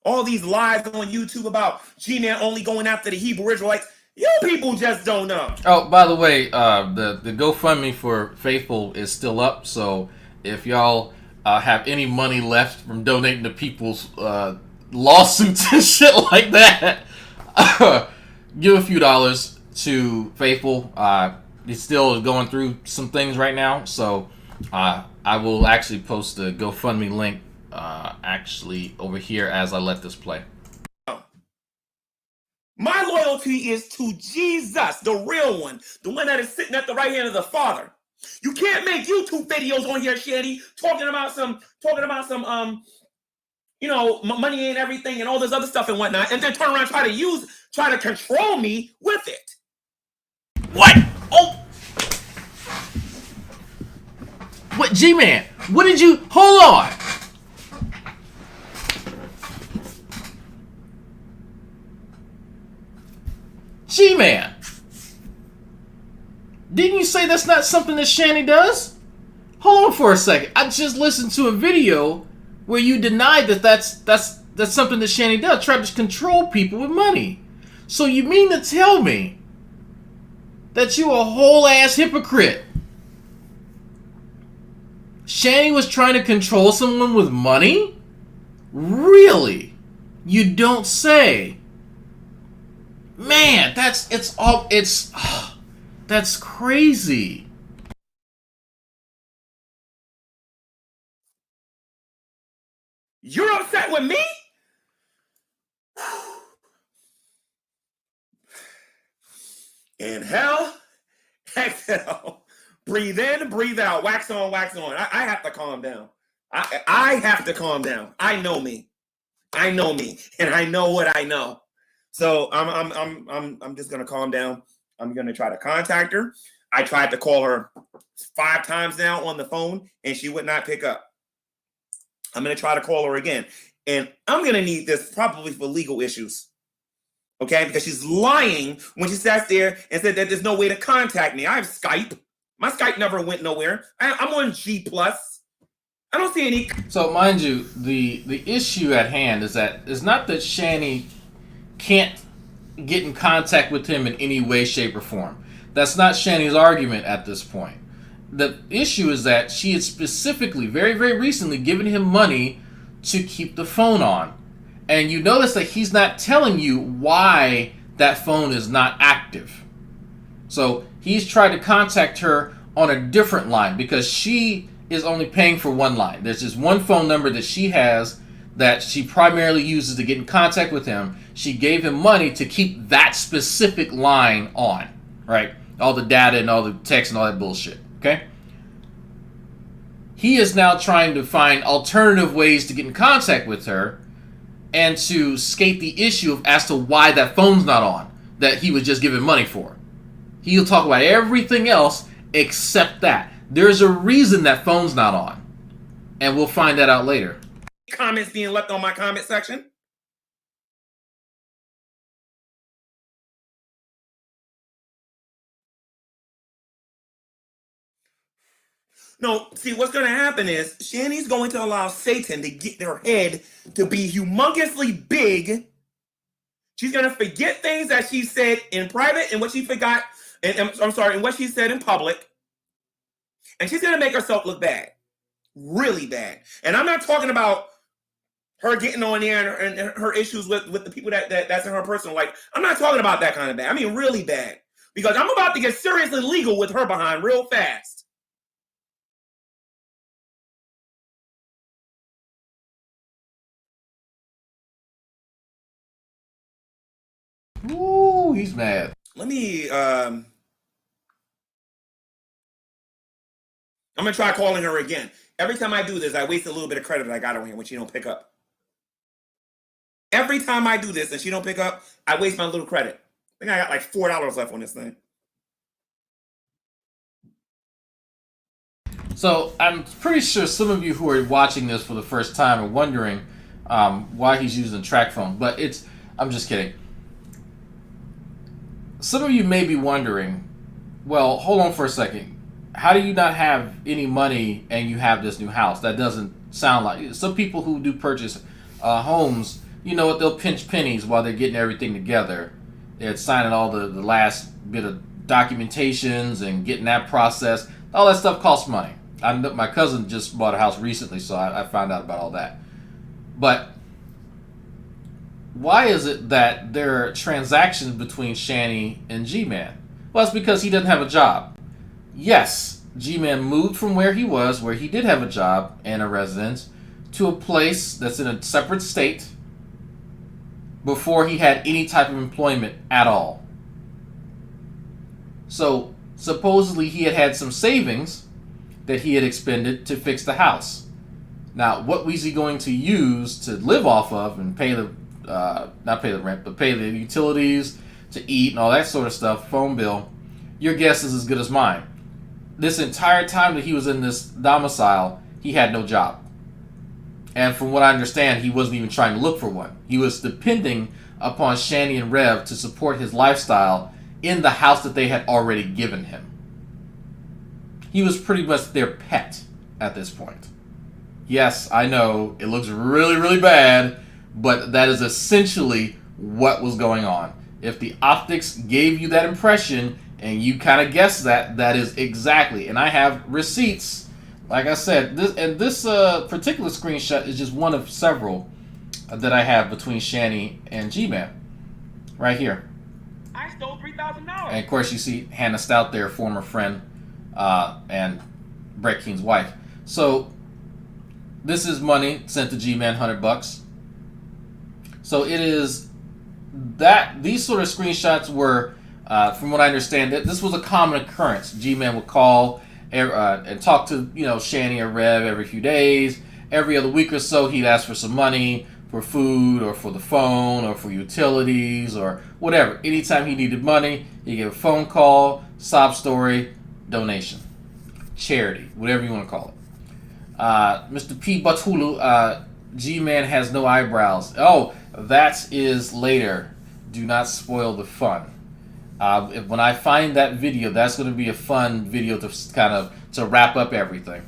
All these lies on YouTube about G-Man only going after the Hebrew Israelites, you people just don't know. Oh, by the way, the GoFundMe for Faithful is still up, so if y'all have any money left from donating to people's lawsuits and shit like that, give a few dollars to Faithful. He's still going through some things right now, so I will actually post the GoFundMe link actually over here as I let this play. My loyalty is to Jesus, the real one, the one that is sitting at the right hand of the Father. You can't make YouTube videos on here, Shanny, talking about some, you know, money ain't everything and all this other stuff and whatnot, and then turn around and try to control me with it. What? Oh! What, G-Man? What did you... Hold on! G-Man! Didn't you say that's not something that Shanny does? Hold on for a second. I just listened to a video where you denied that that's something that Shanny does. Try to control people with money. So you mean to tell me that you a whole ass hypocrite? Shanny was trying to control someone with money? Really? You don't say. Man, that's crazy. You're upset with me? Inhale, exhale. Breathe in, breathe out. Wax on, wax on. I have to calm down. I have to calm down. I know me. I know me, and I know what I know. So I'm just gonna calm down. I'm gonna try to contact her. I tried to call her 5 times now on the phone, and she would not pick up. I'm gonna try to call her again, and I'm gonna need this probably for legal issues. Okay, because she's lying when she sat there and said that there's no way to contact me. I have Skype. My Skype never went nowhere. I'm on G+. I don't see any. So mind you, the issue at hand is that it's not that Shanny can't get in contact with him in any way, shape, or form. That's not Shanny's argument at this point. The issue is that she had specifically, very, very recently, given him money to keep the phone on. And you notice that he's not telling you why that phone is not active. So he's tried to contact her on a different line because she is only paying for one line. There's just one phone number that she has that she primarily uses to get in contact with him. She gave him money to keep that specific line on, right? All the data and all the text and all that bullshit, okay? He is now trying to find alternative ways to get in contact with her and to skate the issue of as to why that phone's not on, that he was just giving money for. He'll talk about everything else except that. There's a reason that phone's not on, and we'll find that out later. Comments being left on my comment section. No, see, what's going to happen is Shanny's going to allow Satan to get their head to be humongously big. She's going to forget things that she said in private and what she forgot, and what she said in public. And she's going to make herself look bad. really bad. And I'm not talking about her getting on there and her issues with the people that's in her personal life. I'm not talking about that kind of bad. I mean really bad. Because I'm about to get seriously legal with her behind real fast. Ooh, he's mad. Let me I'm gonna try calling her again. Every time I do this, I waste a little bit of credit I got on here when she don't pick up. Every time I do this and she don't pick up, I waste my little credit. I think I got like $4 left on this thing. So I'm pretty sure some of you who are watching this for the first time are wondering why he's using a track phone. But I'm just kidding. Some of you may be wondering, well, hold on for a second. How do you not have any money and you have this new house? That doesn't sound like... Some people who do purchase homes, you know what, they'll pinch pennies while they're getting everything together. They're signing all the last bit of documentations and getting that process. All that stuff costs money. My cousin just bought a house recently, so I found out about all that. But why is it that there are transactions between Shanny and Gman? Well, it's because he doesn't have a job. Yes, Gman moved from where he was, where he did have a job and a residence, to a place that's in a separate state before he had any type of employment at all. So supposedly he had some savings that he had expended to fix the house. Now, what was he going to use to live off of and pay the not pay the rent, but pay the utilities, to eat and all that sort of stuff, phone bill? Your guess is as good as mine. This entire time that he was in this domicile, he had no job. And from what I understand, he wasn't even trying to look for one. He was depending upon Shanny and Rev to support his lifestyle in the house that they had already given him. He was pretty much their pet at this point. Yes, I know, it looks really, really bad, but that is essentially what was going on. If the optics gave you that impression and you kind of guessed that, that is exactly. And I have receipts. Like I said, this particular screenshot is just one of several that I have between Shanny and Gman. Right here. I stole $3,000. And of course you see Hannah Stout there, former friend, and Brett King's wife. So this is money sent to Gman, $100. So it is that these sort of screenshots were, from what I understand, that this was a common occurrence. Gman would call and talk to, Shanny or Rev every few days. Every other week or so, he'd ask for some money for food or for the phone or for utilities or whatever. Anytime he needed money, he'd give a phone call, sob story, donation, charity, whatever you want to call it. Mr. P. Batulu, G-Man has no eyebrows. Oh, that is later. Do not spoil the fun. When I find that video, that's going to be a fun video to kind of to wrap up everything.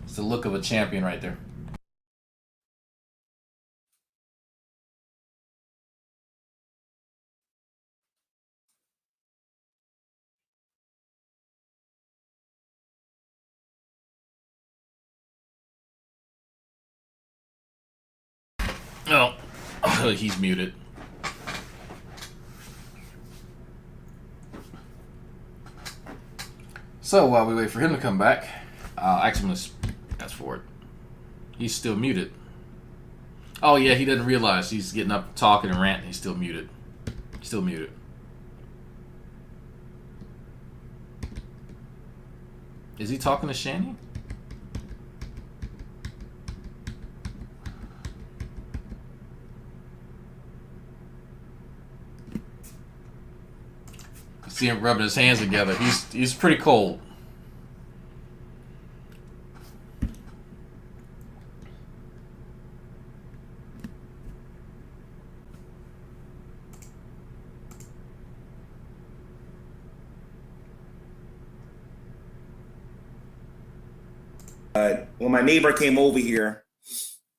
It's the look of a champion right there. Oh, he's muted. So while we wait for him to come back, actually, I'm going to fast forward. He's still muted. Oh yeah, he doesn't realize he's getting up, talking and ranting. He's still muted. Still muted. Is he talking to Shanny? See him rubbing his hands together. He's pretty cold. When my neighbor came over here,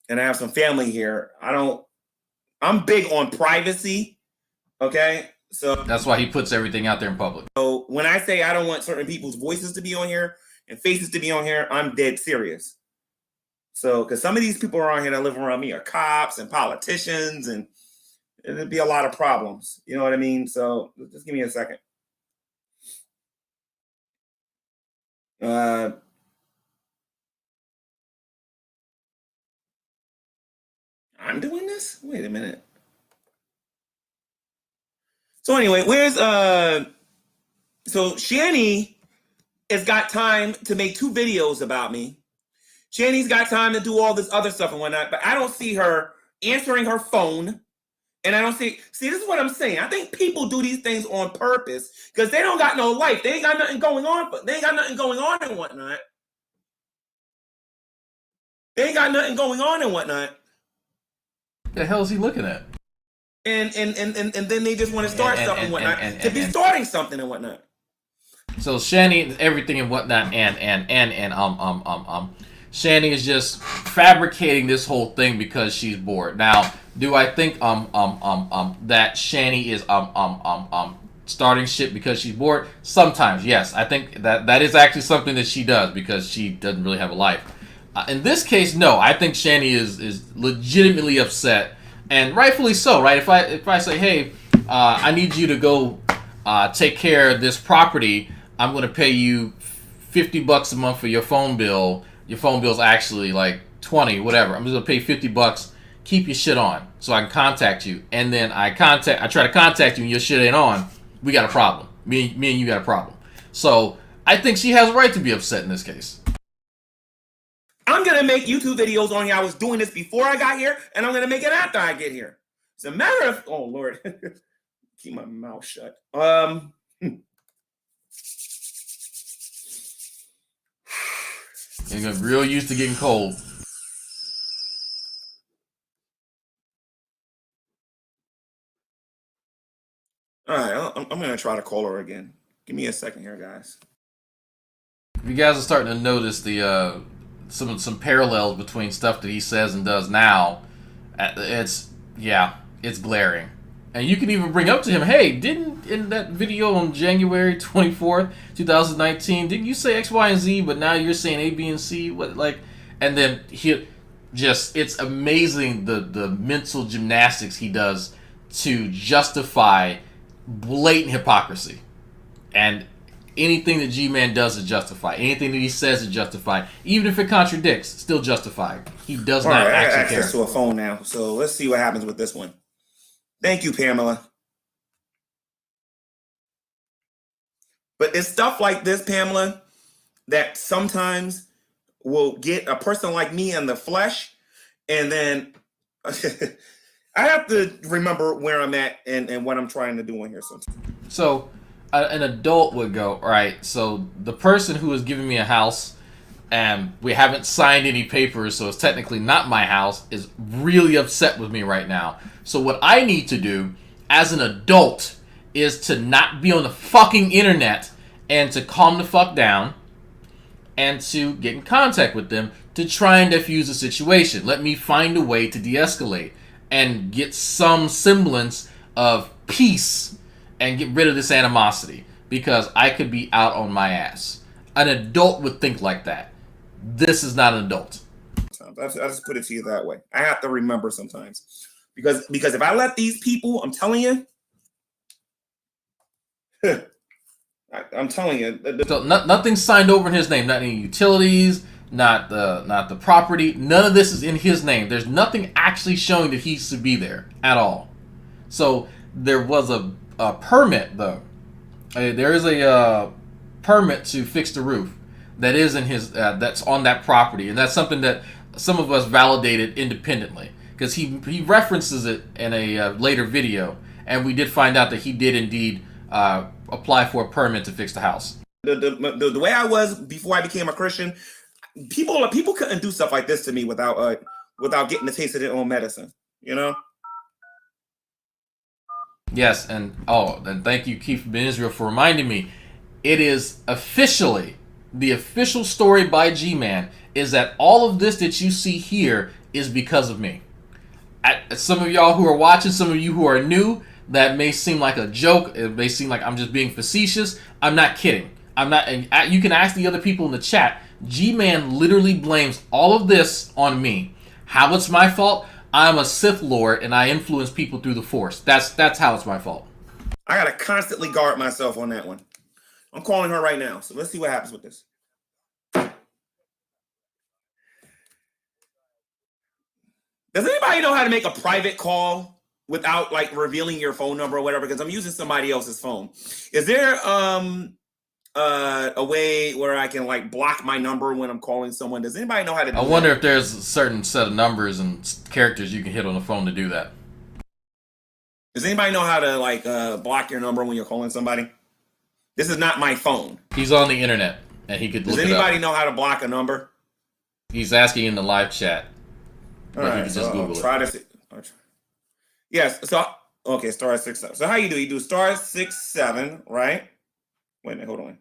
and I have some family here, I'm big on privacy. Okay, so that's why he puts everything out there in public. So when I say I don't want certain people's voices to be on here and faces to be on here, I'm dead serious. So, because some of these people around here that live around me are cops and politicians, and it'd be a lot of problems. You know what I mean? So just give me a second. I'm doing this? Wait a minute. So anyway, so Shani has got time to make 2 videos about me. Shani's got time to do all this other stuff and whatnot, but I don't see her answering her phone. And I don't see, this is what I'm saying. I think people do these things on purpose because they don't got no life. They ain't got nothing going on, but they ain't got nothing going on and whatnot. They ain't got nothing going on and whatnot. The hell is he looking at? And then they just want to start something and whatnot. To be starting something and whatnot. So Shani, everything and whatnot, Shani is just fabricating this whole thing because she's bored. Now, do I think that Shani is starting shit because she's bored? Sometimes, yes. I think that is actually something that she does because she doesn't really have a life. In this case, no. I think Shani is legitimately upset, and rightfully so, right? If I say, hey, I need you to go take care of this property, I'm going to pay you $50 a month for your phone bill. Your phone bill's actually like 20, whatever. I'm just going to pay $50. Keep your shit on so I can contact you. And then I try to contact you and your shit ain't on. We got a problem. Me and you got a problem. So I think she has a right to be upset in this case. I'm going to make YouTube videos on here. I was doing this before I got here, and I'm going to make it after I get here. It's a matter of, oh, Lord. Keep my mouth shut. You're real used to getting cold. All right, I'm going to try to call her again. Give me a second here, guys. If you guys are starting to notice the some parallels between stuff that he says and does now, it's glaring. And you can even bring up to him, hey, didn't in that video on January 24th, 2019, didn't you say X, Y, and Z, but now you're saying A, B, and C? What, like, and then it's amazing the mental gymnastics he does to justify blatant hypocrisy. And anything that Gman does is justified. Anything that he says is justified. Even if it contradicts, still justified. He does not actually care. I have access to a phone now, so let's see what happens with this one. Thank you, Pamela. But it's stuff like this, Pamela, that sometimes will get a person like me in the flesh, and then I have to remember where I'm at and what I'm trying to do in here sometimes. So an adult would go, all right, so the person who is giving me a house, and we haven't signed any papers, so it's technically not my house, is really upset with me right now. So what I need to do as an adult is to not be on the fucking internet and to calm the fuck down and to get in contact with them to try and defuse the situation. Let me find a way to de-escalate and get some semblance of peace and get rid of this animosity, because I could be out on my ass. An adult would think like that. This is not an adult. I just put it to you that way. I have to remember sometimes. Because if I let these people, I'm telling you, I'm telling you. So nothing's signed over in his name. Not any utilities, not the property. None of this is in his name. There's nothing actually showing that he should be there at all. So there was a permit, though. There is a permit to fix the roof that is in his that's on that property, and that's something that some of us validated independently, because he references it in a later video, and we did find out that he did indeed apply for a permit to fix the house. The way I was before I became a Christian, people couldn't do stuff like this to me without getting a taste of their own medicine, you know. Yes, and thank you, Keith from Israel, for reminding me. It is officially The official story by Gman is that all of this that you see here is because of me. Some of y'all who are watching, some of you who are new, that may seem like a joke. It may seem like I'm just being facetious. I'm not kidding. I'm not. And you can ask the other people in the chat. Gman literally blames all of this on me. How it's my fault? I'm a Sith Lord and I influence people through the Force. That's how it's my fault. I gotta constantly guard myself on that one. I'm calling her right now, so let's see what happens with this. Does anybody know how to make a private call without like revealing your phone number or whatever? Because I'm using somebody else's phone. Is there a way where I can like block my number when I'm calling someone? Does anybody know how to do I wonder if there's a certain set of numbers and characters you can hit on the phone to do that. Does anybody know how to like block your number when you're calling somebody? This is not my phone. He's on the internet and he could look it up. Does anybody know how to block a number? He's asking in the live chat. All right, so I'll try to. Yes. So okay, star 6 7. So how you do? You do star 6 7, right? Wait a minute, hold on.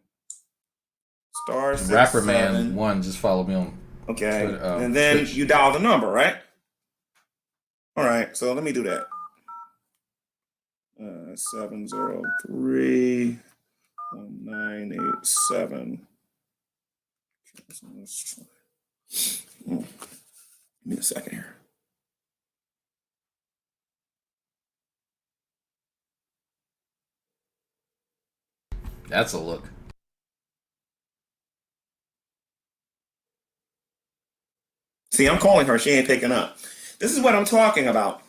Star 6 Rapper 7. Man 1, just follow me on. Okay, and then Twitch. You dial the number, right? All right, so let me do that. 703 1987. Give me a second here. That's a look. See, I'm calling her. She ain't picking up. This is what I'm talking about.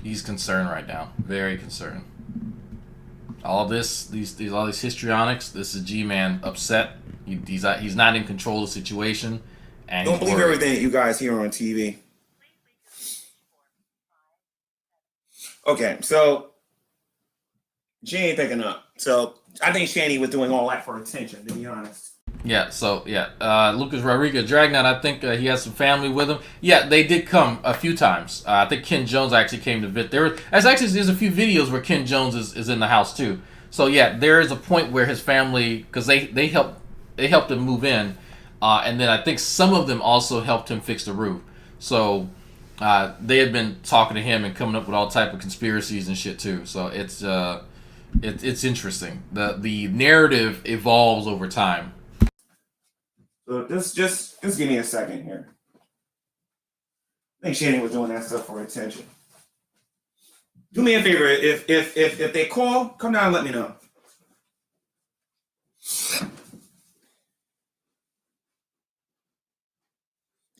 He's concerned right now. Very concerned. All this, all these histrionics. This is Gman upset. He's not in control of the situation. And don't believe everything you guys hear on TV. Okay, so she ain't picking up. So I think Shani was doing all that for attention, to be honest. Yeah, so yeah, Lucas Rodriguez, Dragnauct, I think he has some family with him. Yeah, they did come a few times. I think Ken Jones actually came to visit. There's a few videos where Ken Jones is in the house too. So yeah, there is a point where his family, because they helped him move in, and then I think some of them also helped him fix the roof. So they had been talking to him and coming up with all type of conspiracies and shit too. So it's interesting. The narrative evolves over time. So just give me a second here. I think Shannon was doing that stuff for attention. Do me a favor, if they call, come down and let me know.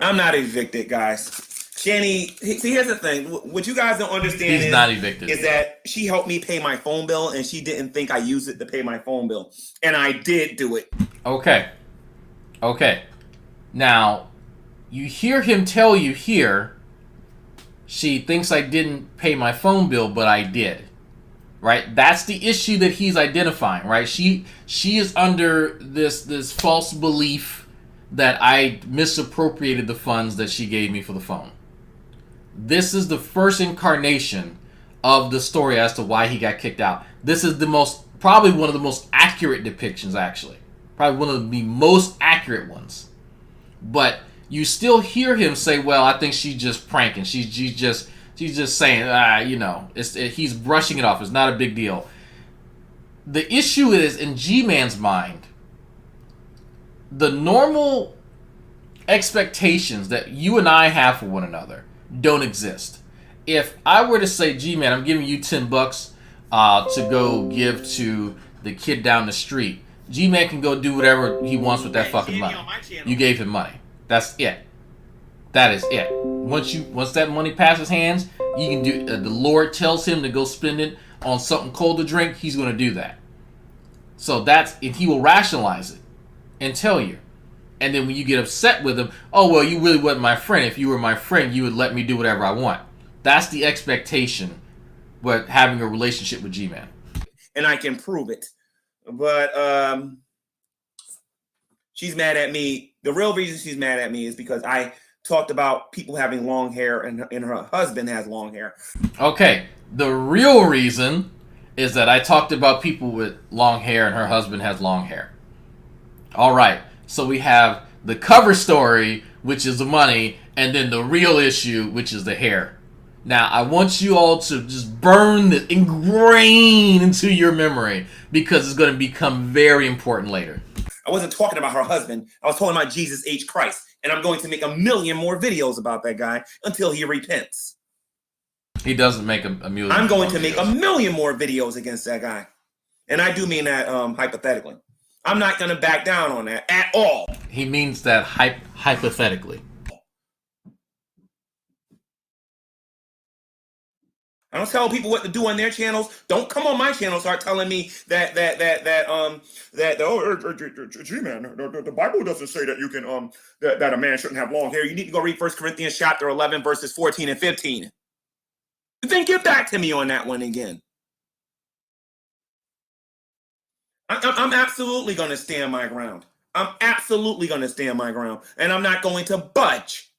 I'm not evicted, guys. Shani, see, here's the thing. What you guys don't understand not evicted. Is that she helped me pay my phone bill, and she didn't think I used it to pay my phone bill. And I did do it. Okay. Now, you hear him tell you here, she thinks I didn't pay my phone bill, but I did. Right? That's the issue that he's identifying, right? She is under this false belief that I misappropriated the funds that she gave me for the phone. This is the first incarnation of the story as to why he got kicked out. This is probably one of the most accurate depictions, actually. Probably one of the most accurate ones. But you still hear him say, well, I think she's just pranking. She's just saying, he's brushing it off. It's not a big deal. The issue is, in G-Man's mind, the normal expectations that you and I have for one another don't exist. If I were to say, G-Man, I'm giving you $10 to go give to the kid down the street, G-Man can go do whatever he wants with that fucking money. You gave him money. That's it. That is it. Once that money passes hands, you can do. The Lord tells him to go spend it on something cold to drink. He's going to do that. So if he will rationalize it and tell you, and then when you get upset with him, oh well, you really wasn't my friend. If you were my friend, you would let me do whatever I want. That's the expectation with having a relationship with G-Man. And I can prove it. But she's mad at me. The real reason she's mad at me is because I talked about people having long hair and her husband has long hair. Okay. The real reason is that I talked about people with long hair and her husband has long hair. All right, so we have the cover story, which is the money, and then the real issue, which is the hair. Now, I want you all to just burn this, ingrain into your memory, because it's going to become very important later. I wasn't talking about her husband. I was talking about Jesus H. Christ. And I'm going to make 1 million more videos about that guy until he repents. He doesn't make a million. I'm going to make 1 million more videos against that guy. And I do mean that hypothetically. I'm not going to back down on that at all. He means that hypothetically. I don't tell people what to do on their channels. Don't come on my channel and start telling me that G-Man, the Bible doesn't say that you can that a man shouldn't have long hair. You need to go read 1 Corinthians chapter 11 verses 14 and 15. Then get back to me on that one again. I'm absolutely going to stand my ground. I'm absolutely going to stand my ground, and I'm not going to budge.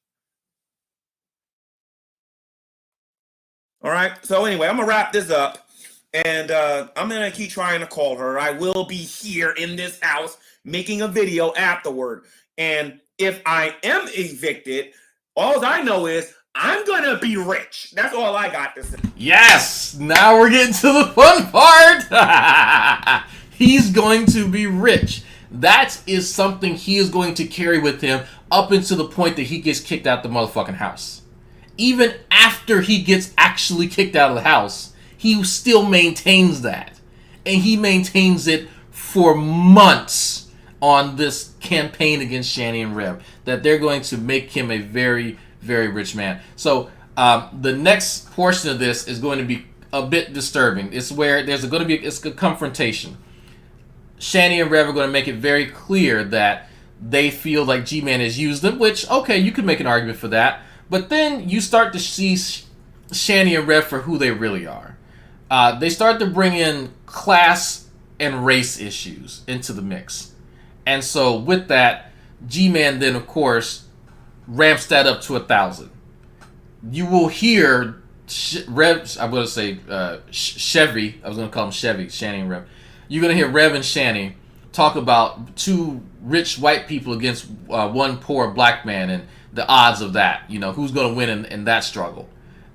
All right. So anyway, I'm going to wrap this up, and I'm going to keep trying to call her. I will be here in this house making a video afterward. And if I am evicted, all I know is I'm going to be rich. That's all I got to say. Yes. Now we're getting to the fun part. He's going to be rich. That is something he is going to carry with him up until the point that he gets kicked out the motherfucking house. Even after he gets actually kicked out of the house, he still maintains that. And he maintains it for months on this campaign against Shani and Rev, that they're going to make him a very, very rich man. So the next portion of this is going to be a bit disturbing. It's where there's going to be a confrontation. Shani and Rev are going to make it very clear that they feel like G-Man has used them, which, okay, you could make an argument for that. But then you start to see Shani and Rev for who they really are. They start to bring in class and race issues into the mix. And so with that, G-Man then, of course, ramps that up to 1,000. You will hear Rev, I'm going to say Chevy, I was going to call him Chevy, Shani and Rev. You're going to hear Rev and Shani talk about 2 rich white people against 1 poor black man and the odds of that, you know, who's going to win in that struggle.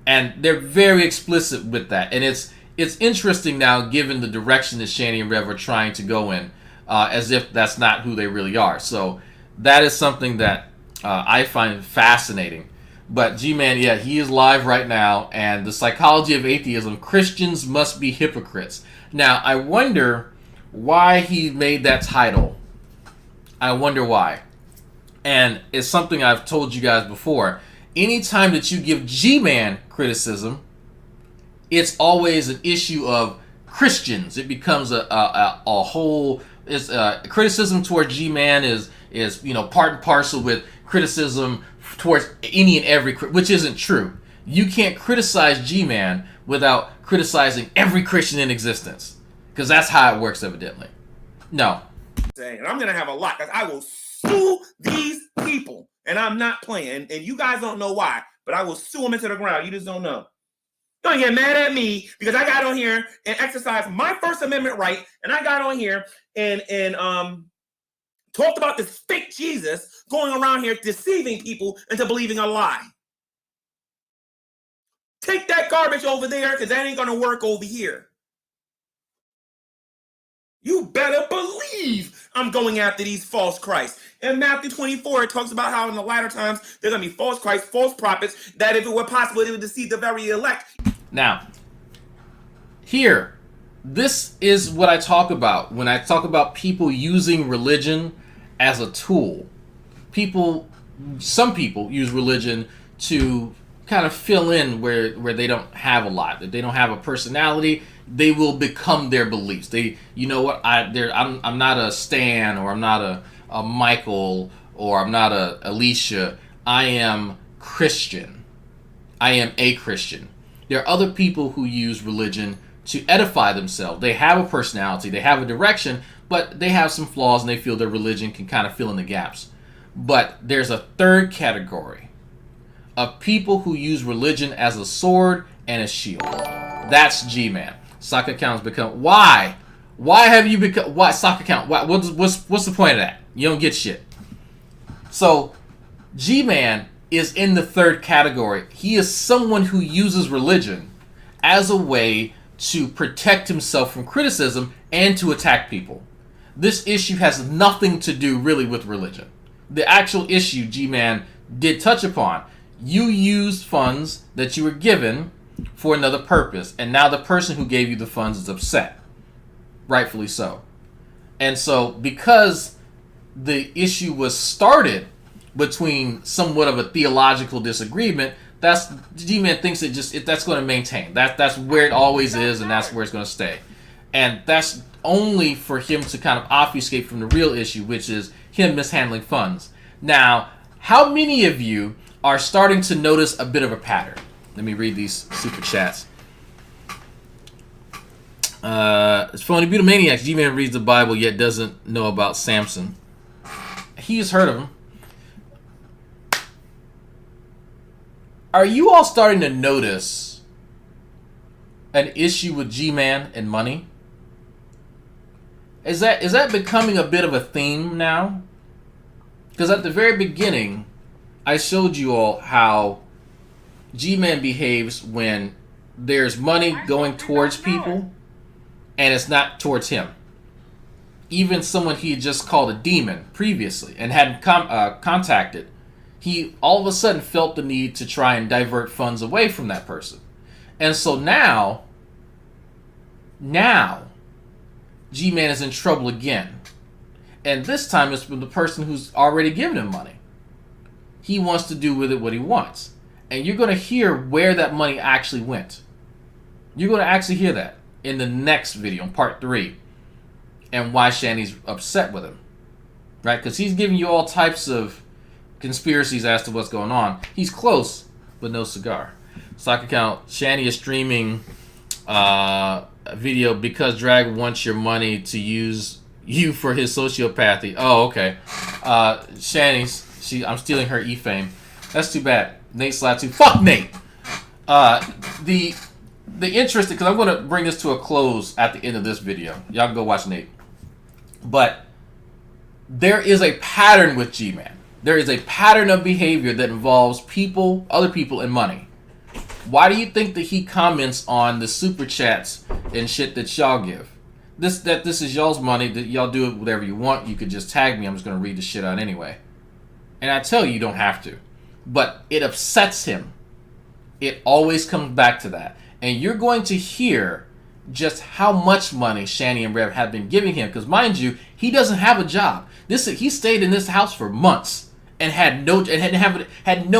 And they're very explicit with that. And it's interesting now, given the direction that Shani and Rev are trying to go in, as if that's not who they really are. So that is something that I find fascinating. But G-Man, yeah, he is live right now. And the psychology of atheism, Christians must be hypocrites. Now, I wonder why he made that title. I wonder why. And it's something I've told you guys before. Anytime that you give G-Man criticism, it's always an issue of Christians. It becomes a whole... criticism toward G-Man is part and parcel with criticism towards any and every... Which isn't true. You can't criticize G-Man without criticizing every Christian in existence. Because that's how it works, evidently. No. And I'm going to have a lot. I will sue these people. And I'm not playing. And you guys don't know why. But I will sue them into the ground. You just don't know. Don't get mad at me because I got on here and exercised my First Amendment right. And I got on here and talked about this fake Jesus going around here deceiving people into believing a lie. Take that garbage over there because that ain't going to work over here. You better believe I'm going after these false Christs. In Matthew 24, it talks about how in the latter times there's going to be false Christs, false prophets, that if it were possible, they would deceive the very elect. Now, here, this is what I talk about when I talk about people using religion as a tool. Some people use religion to kind of fill in where they don't have a lot. If they don't have a personality, they will become their beliefs. You know what? I'm not a Stan, or I'm not a Michael, or I'm not a Alicia. I am Christian. I am a Christian. There are other people who use religion to edify themselves. They have a personality, they have a direction, but they have some flaws, and they feel their religion can kind of fill in the gaps. But there's a third category of people who use religion as a sword and a shield. That's G-Man. Saga account has become... Why? Why have you become... Why Saga account? What's the point of that? You don't get shit. So, Gman is in the third category. He is someone who uses religion as a way to protect himself from criticism and to attack people. This issue has nothing to do really with religion. The actual issue Gman did touch upon. You used funds that you were given for another purpose, and now the person who gave you the funds is upset. Rightfully so. And so, because the issue was started between somewhat of a theological disagreement, that's G-Man thinks that's going to maintain. That's where it always is, and that's where it's going to stay. And that's only for him to kind of obfuscate from the real issue, which is him mishandling funds. Now, how many of you are starting to notice a bit of a pattern? Let me read these super chats. It's Phony Beautomaniacs. G-Man reads the Bible yet doesn't know about Samson. He's heard of him. Are you all starting to notice an issue with G-Man and money? Is that becoming a bit of a theme now? Because at the very beginning, I showed you all how G-Man behaves when there's money going towards people and it's not towards him. Even someone he had just called a demon previously and hadn't contacted, he all of a sudden felt the need to try and divert funds away from that person. And so now, G-Man is in trouble again. And this time it's from the person who's already given him money. He wants to do with it what he wants. And you're going to hear where that money actually went. You're going to actually hear that in the next video, in part 3. And why Shanny's upset with him. Right? Because he's giving you all types of conspiracies as to what's going on. He's close, but no cigar. Stock account, Shanny is streaming a video because Drag wants your money to use you for his sociopathy. Oh, okay. Shanny's, I'm stealing her E-fame. That's too bad. Nate Slatu. Fuck Nate! The interesting, because I'm going to bring this to a close at the end of this video. Y'all can go watch Nate. But there is a pattern with G-Man. There is a pattern of behavior that involves people, other people, and money. Why do you think that he comments on the super chats and shit that y'all give? This is y'all's money, that y'all do it whatever you want. You could just tag me. I'm just going to read the shit out anyway. And I tell you, you don't have to. But it upsets him. It always comes back to that. And you're going to hear just how much money Shanny and Rev have been giving him. Because mind you, he doesn't have a job. He stayed in this house for months and had no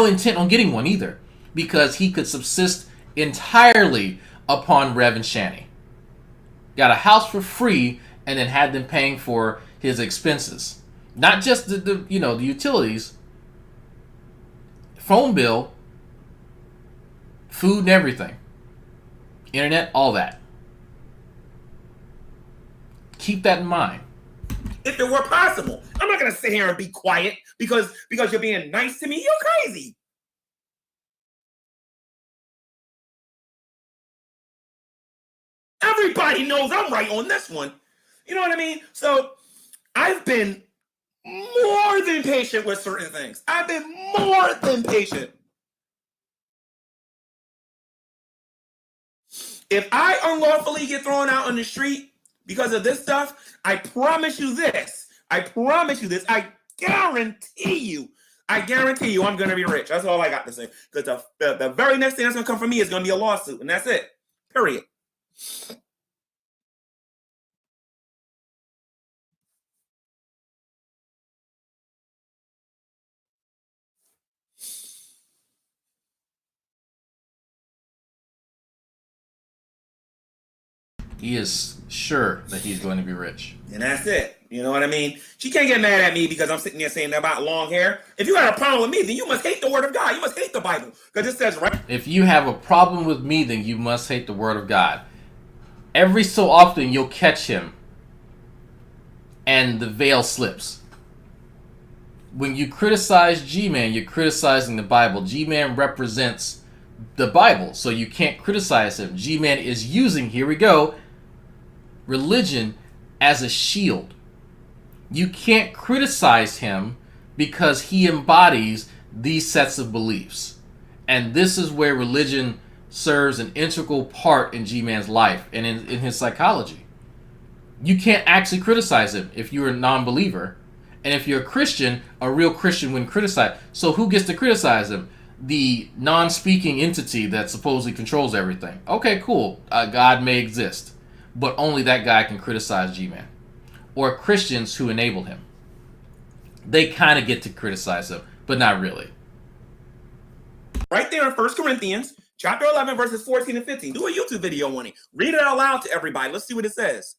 intent on getting one either. Because he could subsist entirely upon Rev and Shanny. Got a house for free and then had them paying for his expenses. Not just the utilities, phone bill, food and everything. Internet, all that. Keep that in mind. If it were possible. I'm not going to sit here and be quiet because you're being nice to me. You're crazy. Everybody knows I'm right on this one. You know what I mean? So I've been more than patient with certain things. I've been more than patient. If I unlawfully get thrown out on the street because of this stuff, I promise you this. I guarantee you I'm going to be rich. That's all I got to say. Because the very next thing that's going to come from me is going to be a lawsuit. And that's it. Period. He is sure that he's going to be rich. And that's it. You know what I mean? She can't get mad at me because I'm sitting there saying about long hair. If you got a problem with me, then you must hate the word of God. You must hate the Bible. Because it says right. If you have a problem with me, then you must hate the word of God. Every so often, you'll catch him and the veil slips. When you criticize G-Man, you're criticizing the Bible. G-Man represents the Bible, so you can't criticize him. G-Man is using, here we go, religion as a shield. You can't criticize him because he embodies these sets of beliefs. And this is where religion serves an integral part in G-Man's life and in his psychology. You can't actually criticize him if you're a non-believer. And if you're a Christian, a real Christian wouldn't criticize. So who gets to criticize him? The non-speaking entity that supposedly controls everything. Okay, cool. God may exist. But only that guy can criticize G-Man. Or Christians who enable him. They kind of get to criticize him, but not really. Right there in 1 Corinthians, chapter 11, verses 14 and 15. Do a YouTube video on it. Read it out loud to everybody. Let's see what it says.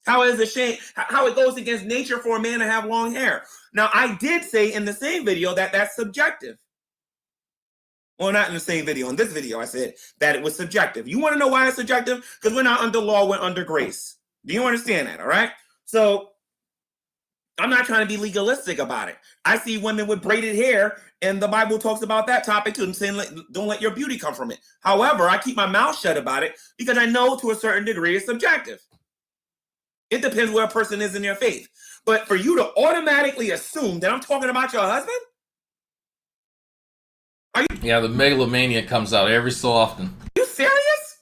How is a shame, how it goes against nature for a man to have long hair. Now, I did say in the same video that that's subjective. Well, not in the same video. In this video, I said that it was subjective. You want to know why it's subjective? Because we're not under law, we're under grace. Do you understand that? All right. So I'm not trying to be legalistic about it. I see women with braided hair, and the Bible talks about that topic too, and saying don't let your beauty come from it. However, I keep my mouth shut about it because I know to a certain degree it's subjective. It depends where a person is in their faith. But for you to automatically assume that I'm talking about your husband? Yeah, the megalomania comes out every so often. Are you serious?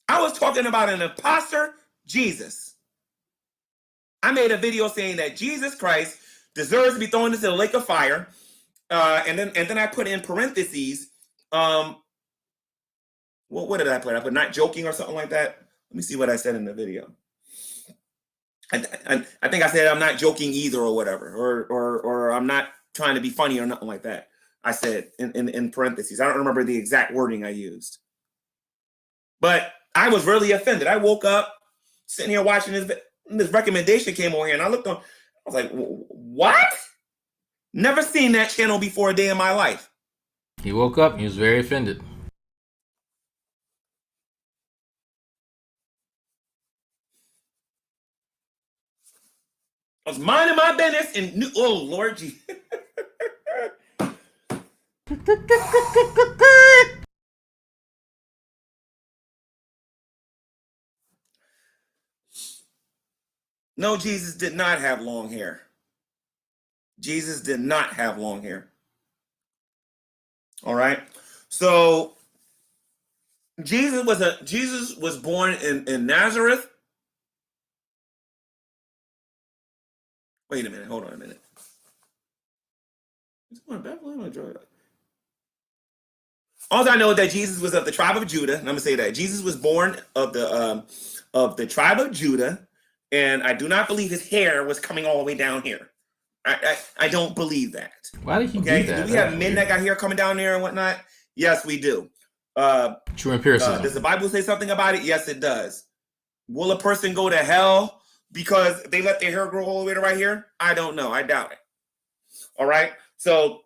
I was talking about an imposter, Jesus. I made a video saying that Jesus Christ deserves to be thrown into the lake of fire. And then I put in parentheses, what did I put? I put not joking or something like that. Let me see what I said in the video. I think I said I'm not joking either or whatever, or I'm not trying to be funny or nothing like that. I said in parentheses. I don't remember the exact wording I used. But I was really offended. I woke up sitting here watching this recommendation came on here, and I looked on. I was like, what? Never seen that channel before a day in my life. He woke up and he was very offended. I was minding my business and oh Lord Jesus. No, Jesus did not have long hair. Jesus did not have long hair. All right. So Jesus was born in Nazareth. Wait a minute. Hold on a minute. All I know is that Jesus was of the tribe of Judah, and I'm gonna say that Jesus was born of the tribe of Judah, and I do not believe his hair was coming all the way down here. I don't believe that. Why did he do that? Do we have men that got hair coming down there and whatnot? Yes, we do. True empiricism. Does the Bible say something about it? Yes, it does. Will a person go to hell because they let their hair grow all the way to right here? I don't know. I doubt it. All right. So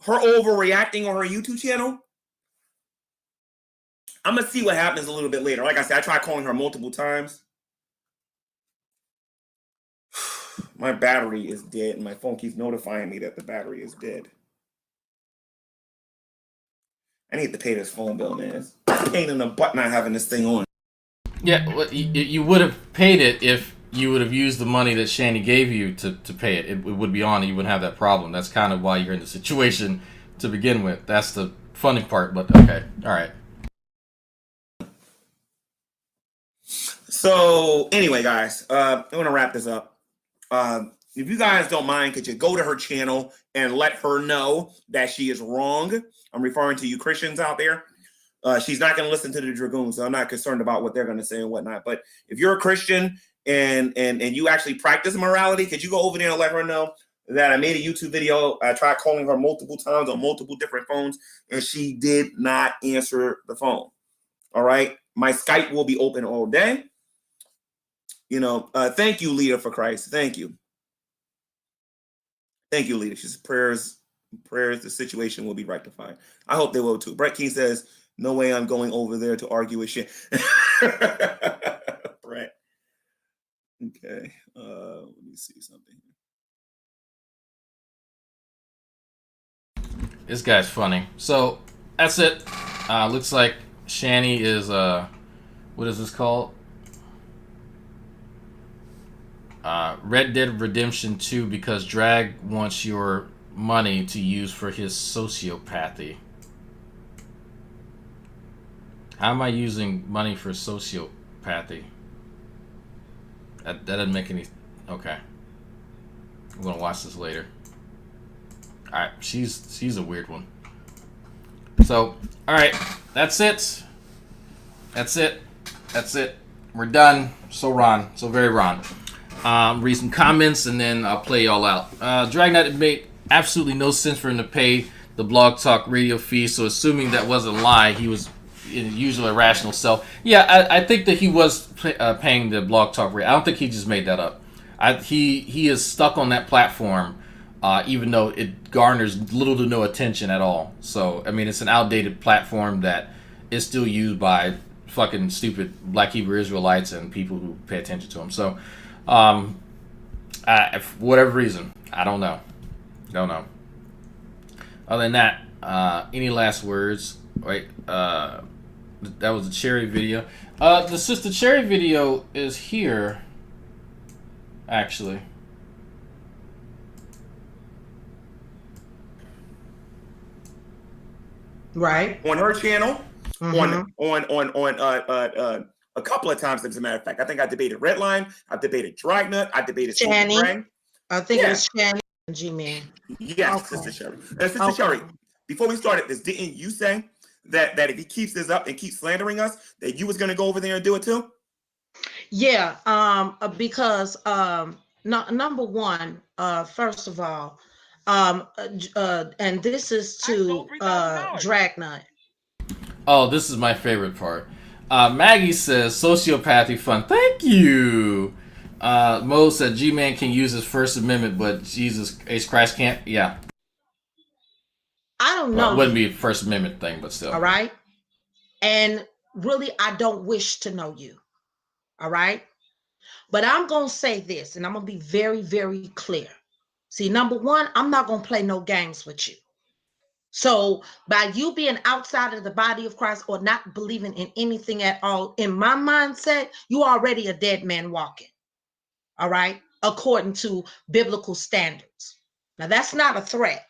her overreacting on her YouTube channel, I'm going to see what happens a little bit later. Like I said, I tried calling her multiple times. My battery is dead, and my phone keeps notifying me that the battery is dead. I need to pay this phone bill, man. It's a pain in the butt not having this thing on. Yeah, well, you would have paid it if you would have used the money that Shani gave you to pay it. It would be on, and you wouldn't have that problem. That's kind of why you're in the situation to begin with. That's the funny part, but okay. All right. So, anyway, guys, I'm going to wrap this up. If you guys don't mind, could you go to her channel and let her know that she is wrong? I'm referring to you Christians out there. She's not going to listen to the Dragoons, so I'm not concerned about what they're going to say and whatnot. But if you're a Christian and you actually practice morality, could you go over there and let her know that I made a YouTube video? I tried calling her multiple times on multiple different phones, and she did not answer the phone. All right. My Skype will be open all day. You know, thank you, Leader for Christ. Thank you. Thank you, Leader. She says prayers, the situation will be rectified. I hope they will too. Brett King says, no way I'm going over there to argue with shit. Brett. Okay. Let me see something. This guy's funny. So that's it. Looks like Shani is what is this called? Red Dead Redemption 2 because Drag wants your money to use for his sociopathy. How am I using money for sociopathy? That doesn't make any... Okay. I'm gonna watch this later. Alright, she's a weird one. So, alright, that's it. That's it. That's it. We're done. So Ron. So very Ron. Read some comments and then I'll play y'all out. Dragnauct, it made absolutely no sense for him to pay the Blog Talk Radio fee, so assuming that wasn't a lie, he was in his usual irrational self. Yeah, I think that he was paying the Blog Talk Radio. I don't think he just made that up. He is stuck on that platform, even though it garners little to no attention at all. So, I mean, it's an outdated platform that is still used by fucking stupid Black Hebrew Israelites and people who pay attention to him. So, for whatever reason, I don't know. Don't know. Other than that, any last words? Wait, that was the Cherry video. The Sister Cherry video is here, actually. Right. On her channel, on a couple of times, as a matter of fact. I think I debated Redline, I debated Dragnauct, I debated Shani. I think it was Shani and Gman. Yes, okay. Sister Cherry. Sister Cherry, before we started this, didn't you say that if he keeps this up and keeps slandering us, that you was going to go over there and do it too? Yeah, because number one, first of all, and this is to Dragnaught. Oh, this is my favorite part. Maggie says, sociopathy fun. Thank you. Mo said, G-Man can use his First Amendment, but Jesus H. Christ can't. Yeah. I don't know. Well, it wouldn't be a First Amendment thing, but still. All right. And really, I don't wish to know you. All right. But I'm going to say this, and I'm going to be very, very clear. See, number one, I'm not going to play no games with you. So by you being outside of the body of Christ or not believing in anything at all, in my mindset, you already a dead man walking. All right. According to biblical standards. Now, that's not a threat.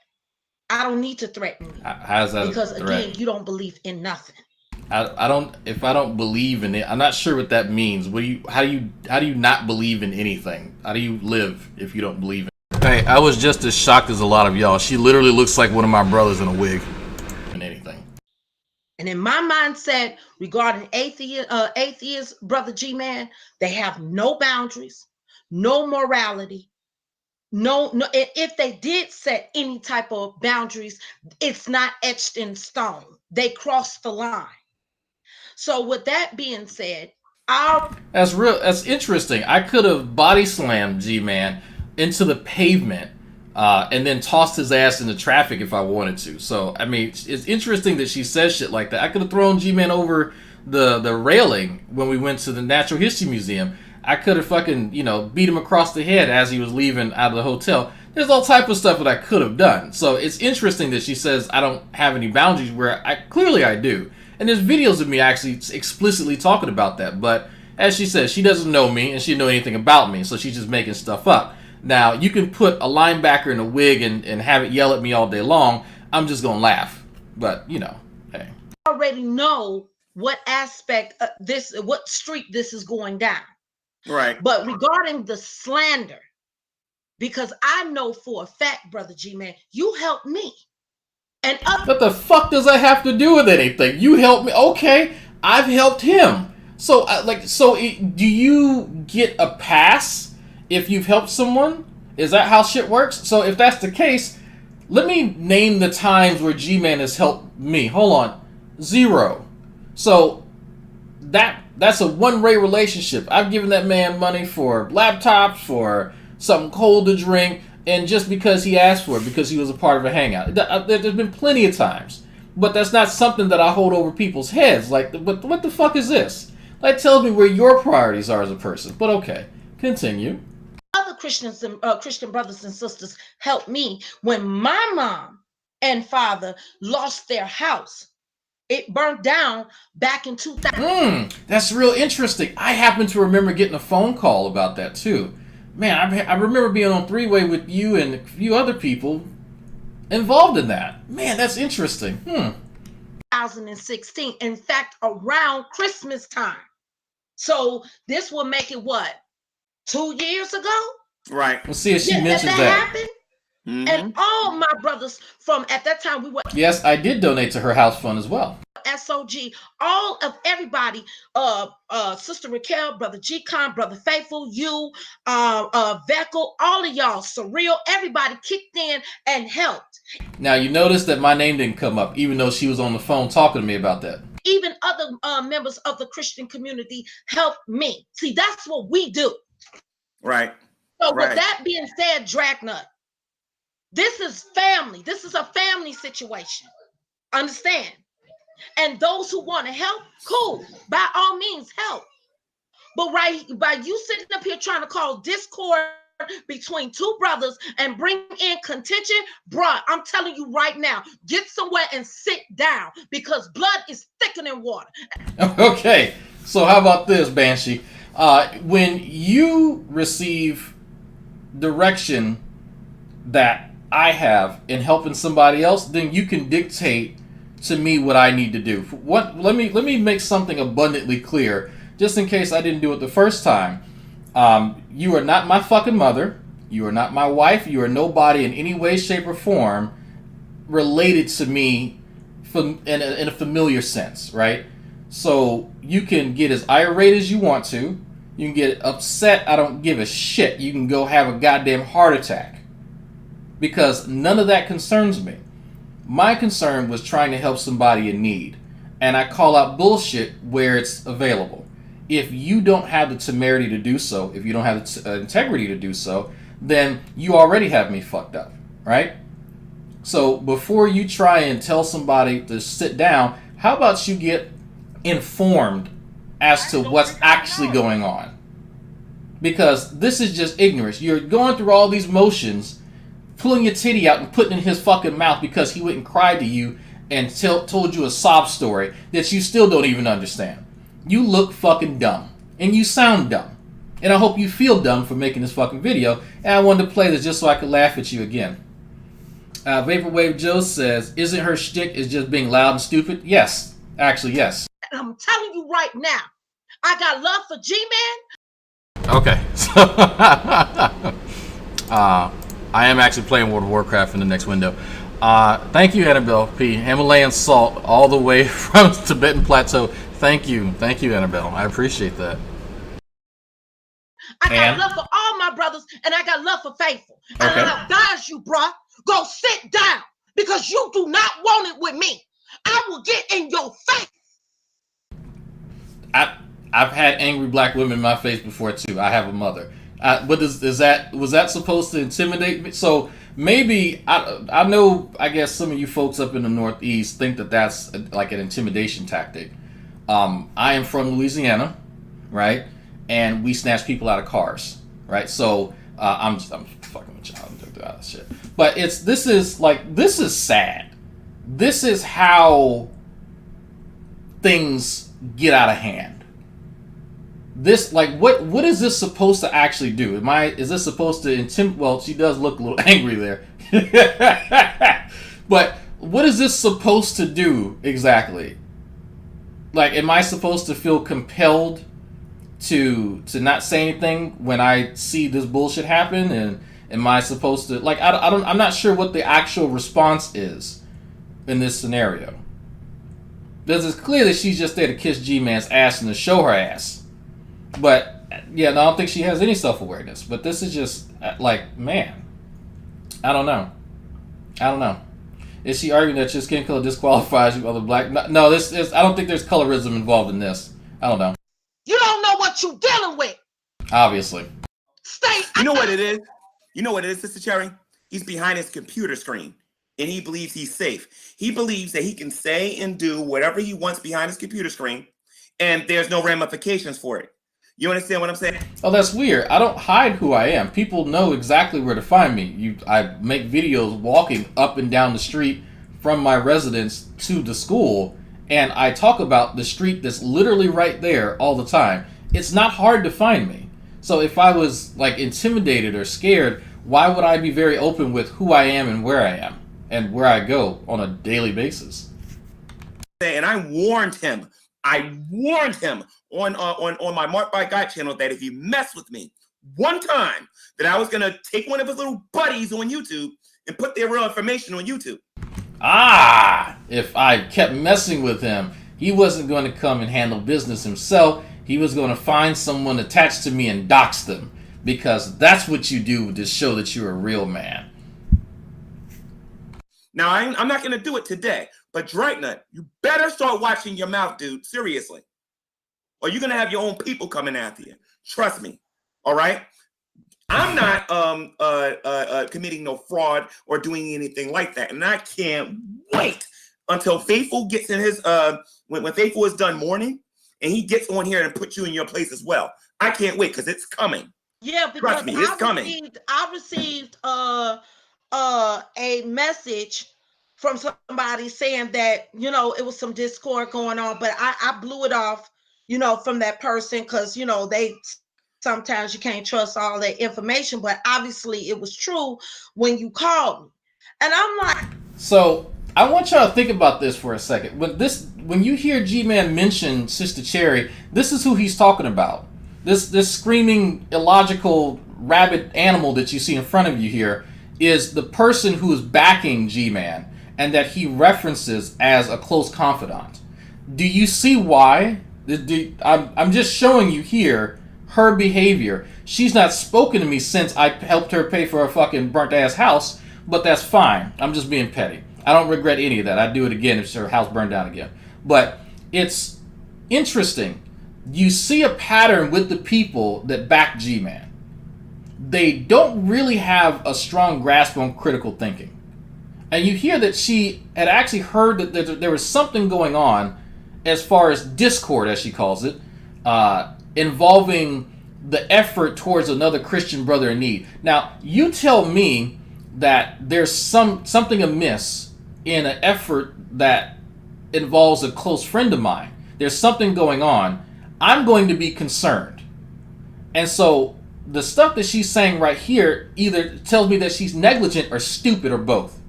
I don't need to threaten you. How's that because, a threat? Again, you don't believe in nothing. I don't. If I don't believe in it, I'm not sure what that means. How do you not believe in anything? How do you live if you don't believe in it? Hey, I was just as shocked as a lot of y'all. She literally looks like one of my brothers in a wig. In anything. And in my mindset regarding atheist brother G-Man, they have no boundaries, no morality. No, if they did set any type of boundaries, it's not etched in stone. They crossed the line. So with that being said, that's interesting. I could have body slammed G-Man into the pavement and then tossed his ass into traffic if I wanted to. So, I mean, it's interesting that she says shit like that. I could have thrown G-Man over the railing when we went to the Natural History Museum. I could have fucking, beat him across the head as he was leaving out of the hotel. There's all type of stuff that I could have done. So it's interesting that she says I don't have any boundaries where clearly I do. And there's videos of me actually explicitly talking about that. But as she says, she doesn't know me and she doesn't know anything about me. So she's just making stuff up. Now, you can put a linebacker in a wig and have it yell at me all day long. I'm just going to laugh. But, hey. I already know what aspect of this, what street this is going down. Right. But regarding the slander, because I know for a fact, brother G-Man, you helped me. And what the fuck does that have to do with anything? You helped me. Okay, I've helped him. So, do you get a pass if you've helped someone? Is that how shit works? So if that's the case, let me name the times where G-Man has helped me. Hold on. 0. So that's a one-way relationship. I've given that man money for laptops, for something cold to drink, and just because he asked for it, because he was a part of a hangout. There's been plenty of times. But that's not something that I hold over people's heads. Like, what the fuck is this? That tells me where your priorities are as a person. But okay, continue. Other Christians and Christian brothers and sisters helped me when my mom and father lost their house. It burned down back in 2000. That's real interesting. I happen to remember getting a phone call about that too. Man, I remember being on three-way with you and a few other people involved in that. Man, that's interesting. 2016. In fact, around Christmas time. So this will make it what? 2 years ago? Right. We'll see if she mentions that. Happened. And all my brothers from at that time we were. Yes, I did donate to her house fund as well. SOG, all of everybody, Sister Raquel, Brother Gman, Brother Faithful, you, Veckle, all of y'all, Surreal, everybody kicked in and helped. Now you notice that my name didn't come up, even though she was on the phone talking to me about that. Even other members of the Christian community helped me. See, that's what we do. Right. So with that being said, Dragnauct, this is family. This is a family situation. Understand? And those who want to help, cool. By all means, help. But by you sitting up here trying to cause discord between two brothers and bring in contention, bruh, I'm telling you right now, get somewhere and sit down because blood is thicker than water. Okay, so how about this, Banshee? When you receive direction that I have in helping somebody else, then you can dictate to me what I need to do. Let me make something abundantly clear, just in case I didn't do it the first time. You are not my fucking mother. You are not my wife. You are nobody in any way, shape, or form related to me in a familiar sense, right? So you can get as irate as you want to. You can get upset. I don't give a shit. You can go have a goddamn heart attack. Because none of that concerns me. My concern was trying to help somebody in need. And I call out bullshit where it's available. If you don't have the temerity to do so, if you don't have the integrity to do so, then you already have me fucked up, right? So before you try and tell somebody to sit down, how about you get informed as to what's actually going on? Because this is just ignorance. You're going through all these motions, pulling your titty out and putting it in his fucking mouth because he went and cried to you and told you a sob story that you still don't even understand. You look fucking dumb. And you sound dumb. And I hope you feel dumb for making this fucking video. And I wanted to play this just so I could laugh at you again. Vaporwave Joe says, isn't her shtick is just being loud and stupid? Yes. Actually, yes. I'm telling you right now, I got love for Gman. Okay. So, I am actually playing World of Warcraft in the next window. Thank you, Annabelle P. Himalayan salt all the way from Tibetan Plateau. Thank you, Annabelle. I appreciate that. I got love for all my brothers, and I got love for Faithful. And I advise you, bruh, go sit down because you do not want it with me. I will get in your face. I've had angry black women in my face before too. I have a mother. But was that supposed to intimidate me? So maybe I know. I guess some of you folks up in the Northeast think that that's like an intimidation tactic. I am from Louisiana, right? And we snatch people out of cars, right? So I'm fucking with y'all. I'm doing all that shit. But this is sad. This is how things get out of hand. This, like, what is this supposed to actually do? Is this supposed to intimidate? Well, she does look a little angry there. But what is this supposed to do exactly? Like, am I supposed to feel compelled to not say anything when I see this bullshit happen? And am I supposed to, like, I'm not sure what the actual response is in this scenario. Because it's clear that she's just there to kiss G-Man's ass and to show her ass. But, yeah, no, I don't think she has any self-awareness. But this is just, like, man. I don't know. Is she arguing that your skin color disqualifies you other black? No, this is. I don't think there's colorism involved in this. I don't know. You don't know what you're dealing with. Obviously. You know what it is? You know what it is, Sister Cherry? He's behind his computer screen. And he believes he's safe. He believes that he can say and do whatever he wants behind his computer screen. And there's no ramifications for it. You understand what I'm saying? Oh, that's weird. I don't hide who I am. People know exactly where to find me. I make videos walking up and down the street from my residence to the school, and I talk about the street that's literally right there all the time. It's not hard to find me. So if I was like intimidated or scared, why would I be very open with who I am and where I am and where I go on a daily basis? And I warned him on my Marked by God channel that if he messed with me one time, that I was gonna take one of his little buddies on YouTube and put their real information on YouTube. If I kept messing with him, he wasn't going to come and handle business himself. He was going to find someone attached to me and dox them, because that's what you do to show that you're a real man. Now, I'm not going to do it today, but Dragnauct, you better start watching your mouth, dude. Seriously. Or you're going to have your own people coming after you. Trust me. All right? I'm not committing no fraud or doing anything like that. And I can't wait until Faithful gets in his, when Faithful is done mourning and he gets on here and puts you in your place as well. I can't wait because it's coming. Yeah, because trust me, it's coming. I received a message from somebody saying that, you know, it was some discord going on, but I blew it off, you know, from that person because, you know, sometimes you can't trust all that information, but obviously it was true when you called me. And I'm like... So, I want y'all to think about this for a second. When you hear Gman mention Sister Cherry, this is who he's talking about. This screaming, illogical, rabid animal that you see in front of you here is the person who is backing Gman and that he references as a close confidant. Do you see why? I'm just showing you here her behavior. She's not spoken to me since I helped her pay for a fucking burnt ass house, but that's fine. I'm just being petty. I don't regret any of that. I'd do it again if her house burned down again. But it's interesting. You see a pattern with the people that back Gman. They don't really have a strong grasp on critical thinking. And you hear that she had actually heard that there was something going on as far as discord, as she calls it, involving the effort towards another Christian brother in need. Now, you tell me that there's something amiss in an effort that involves a close friend of mine. There's something going on. I'm going to be concerned. And so the stuff that she's saying right here either tells me that she's negligent or stupid or both.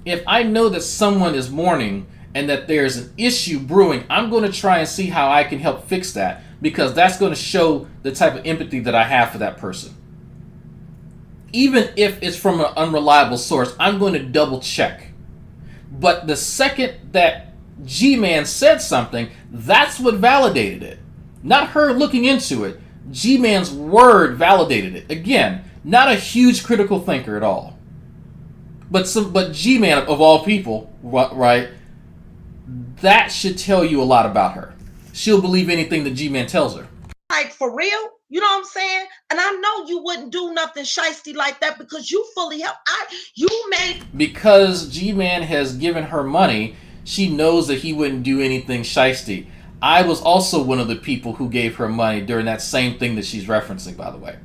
If I know that someone is mourning and that there's an issue brewing, I'm going to try and see how I can help fix that, because that's going to show the type of empathy that I have for that person. Even if it's from an unreliable source, I'm going to double check. But the second that G-Man said something, that's what validated it. Not her looking into it. G-Man's word validated it. Again, not a huge critical thinker at all. But G-Man, of all people, right, that should tell you a lot about her. She'll believe anything that G-Man tells her. Like, for real? You know what I'm saying? And I know you wouldn't do nothing shiesty like that because you fully help. Because G-Man has given her money, she knows that he wouldn't do anything shiesty. I was also one of the people who gave her money during that same thing that she's referencing, by the way.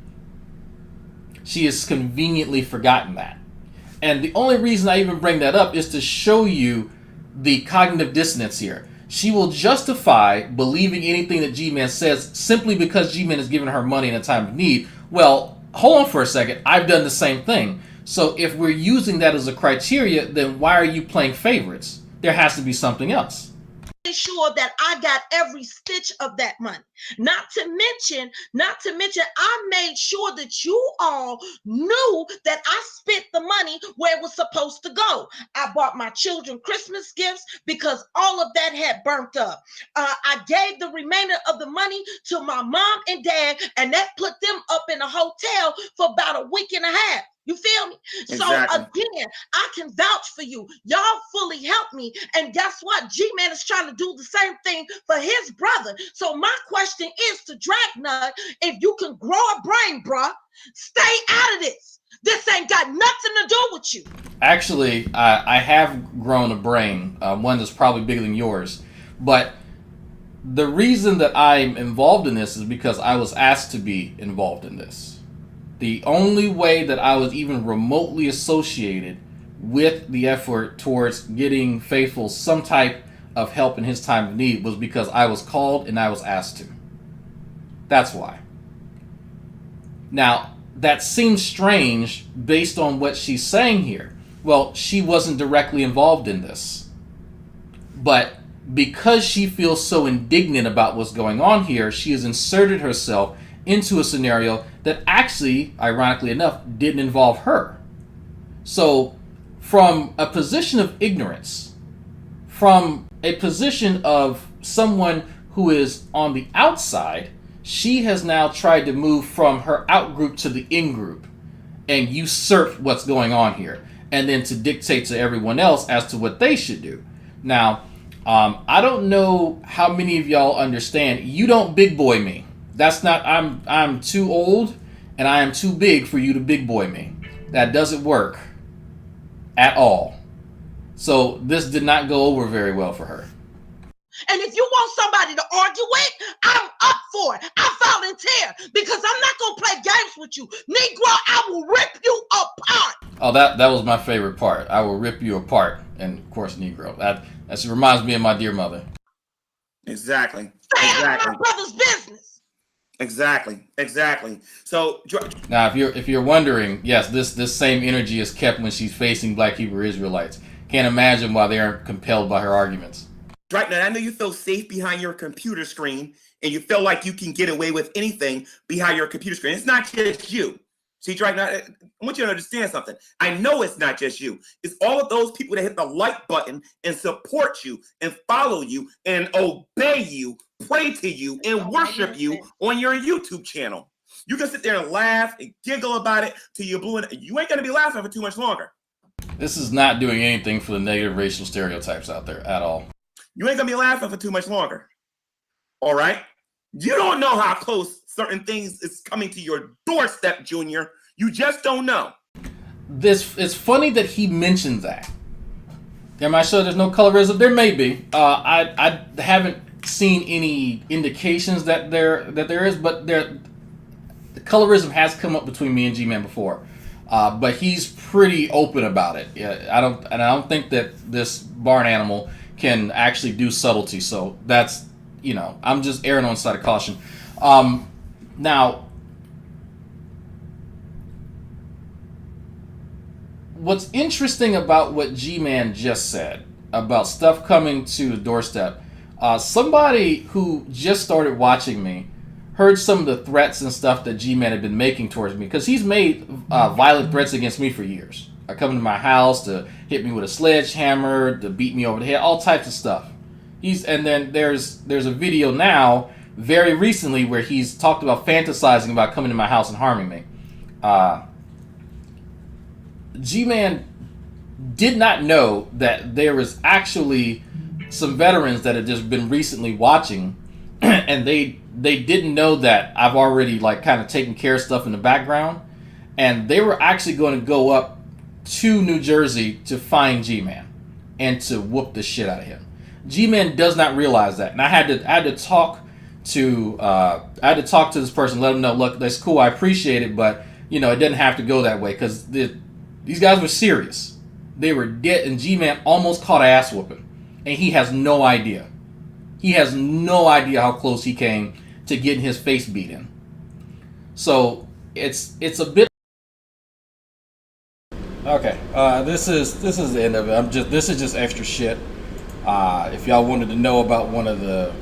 She has conveniently forgotten that. And the only reason I even bring that up is to show you the cognitive dissonance here. She will justify believing anything that G-Man says simply because G-Man has given her money in a time of need. Well, hold on for a second. I've done the same thing. So if we're using that as a criteria, then why are you playing favorites? There has to be something else. Sure that I got every stitch of that money. Not to mention, I made sure that you all knew that I spent the money where it was supposed to go. I bought my children Christmas gifts because all of that had burnt up. I gave the remainder of the money to my mom and dad, and that put them up in a hotel for about a week and a half. You feel me? Exactly. So again, I can vouch for you. Y'all fully helped me. And guess what? G-Man is trying to do the same thing for his brother. So my question is to Dragnauct, if you can grow a brain, bruh, stay out of this. This ain't got nothing to do with you. Actually, I have grown a brain, one that's probably bigger than yours. But the reason that I'm involved in this is because I was asked to be involved in this. The only way that I was even remotely associated with the effort towards getting Faithful some type of help in his time of need was because I was called and I was asked to. That's why. Now, that seems strange based on what she's saying here. Well, she wasn't directly involved in this. But because she feels so indignant about what's going on here, she has inserted herself into a scenario that actually, ironically enough, didn't involve her. So, from a position of ignorance, from a position of someone who is on the outside, she has now tried to move from her out group to the in group and usurp what's going on here, and then to dictate to everyone else as to what they should do. Now, I don't know how many of y'all understand. You don't big boy me. That's not. I'm too old and I am too big for you to big boy me. That doesn't work at all. So this did not go over very well for her. And if you want somebody to argue with, I'm up for it. I volunteer because I'm not going to play games with you. Negro, I will rip you apart. Oh, that was my favorite part. I will rip you apart. And of course, Negro. That reminds me of my dear mother. Exactly. Stay Exactly. out of my brother's business. Exactly. So now, if you're wondering, yes, this same energy is kept when she's facing Black Hebrew Israelites. Can't imagine why they aren't compelled by her arguments. Right now, I know you feel safe behind your computer screen and you feel like you can get away with anything behind your computer screen. It's not just you. See, right now, I want you to understand something. I know it's not just you. It's all of those people that hit the like button and support you and follow you and obey you, pray to you, and worship you on your YouTube channel. You can sit there and laugh and giggle about it till you're blue. You ain't going to be laughing for too much longer. This is not doing anything for the negative racial stereotypes out there at all. You ain't gonna be laughing for too much longer. All right? You don't know how close certain things is coming to your doorstep, Junior. You just don't know. It's funny that he mentioned that. Am I sure there's no colorism? There may be. I haven't seen any indications that there is, but the colorism has come up between me and Gman before. But he's pretty open about it. Yeah, I don't think that this barn animal can actually do subtlety. So that's, I'm just erring on the side of caution. Now, what's interesting about what Gman just said about stuff coming to the doorstep, somebody who just started watching me heard some of the threats and stuff that Gman had been making towards me, because he's made violent threats against me for years. Come to my house to hit me with a sledgehammer, to beat me over the head, all types of stuff. And then there's a video now, very recently, where he's talked about fantasizing about coming to my house and harming me. G-Man did not know that there was actually some veterans that had just been recently watching, and they didn't know that I've already kind of taken care of stuff in the background, and they were actually going to go up to New Jersey to find G-Man and to whoop the shit out of him. G-Man does not realize that, and I had to talk to this person, let them know, look, that's cool, I appreciate it, but it didn't have to go that way, because these guys were serious. They were dead, and G-Man almost caught an ass whooping, and he has no idea. He has no idea how close he came to getting his face beat in. So it's a bit. Okay, this is the end of it. This is just extra shit. If y'all wanted to know about one of the